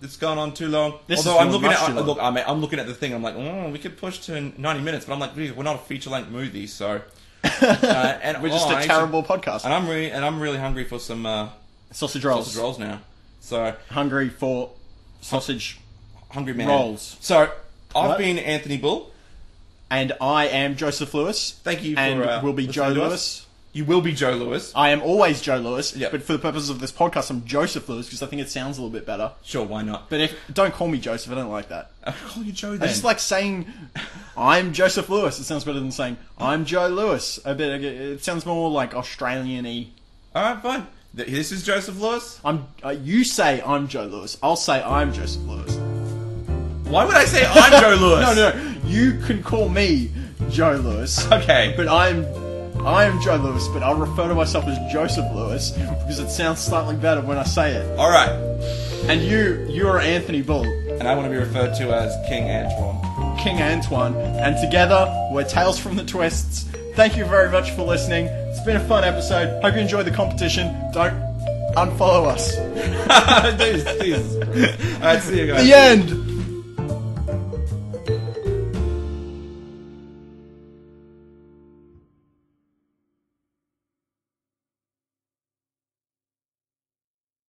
it's gone on too long. Although I'm looking at the thing. I'm like, we could push to 90 minutes, but I'm like, we're not a feature-length movie, so. And we're just a terrible podcast. And I'm really hungry for some sausage rolls. Sausage rolls now. So hungry for sausage. Hungry man rolls. So I've been Anthony Bull, and I am Joseph Lewis. Thank you. And we'll be Joe Lewis. You will be Joe Lewis. I am always Joe Lewis, yep. But for the purposes of this podcast, I'm Joseph Lewis because I think it sounds a little bit better. Sure, why not? But don't call me Joseph, I don't like that. I'll call you Joe then. I just like saying I'm Joseph Lewis. It sounds better than saying I'm Joe Lewis. It sounds more like Australian-y. Alright, fine. This is Joseph Lewis? You say I'm Joe Lewis. I'll say I'm Joseph Lewis. Why would I say I'm Joe Lewis? No. You can call me Joe Lewis. Okay. But I am Joe Lewis, but I'll refer to myself as Joseph Lewis because it sounds slightly better when I say it. Alright. And you're Anthony Bull. And I want to be referred to as King Antoine. King Antoine. And together, we're Tales from the Twists, Thank you very much for listening. It's been a fun episode. Hope you enjoyed the competition. Don't unfollow us. Jeez. Alright, see you guys. The end.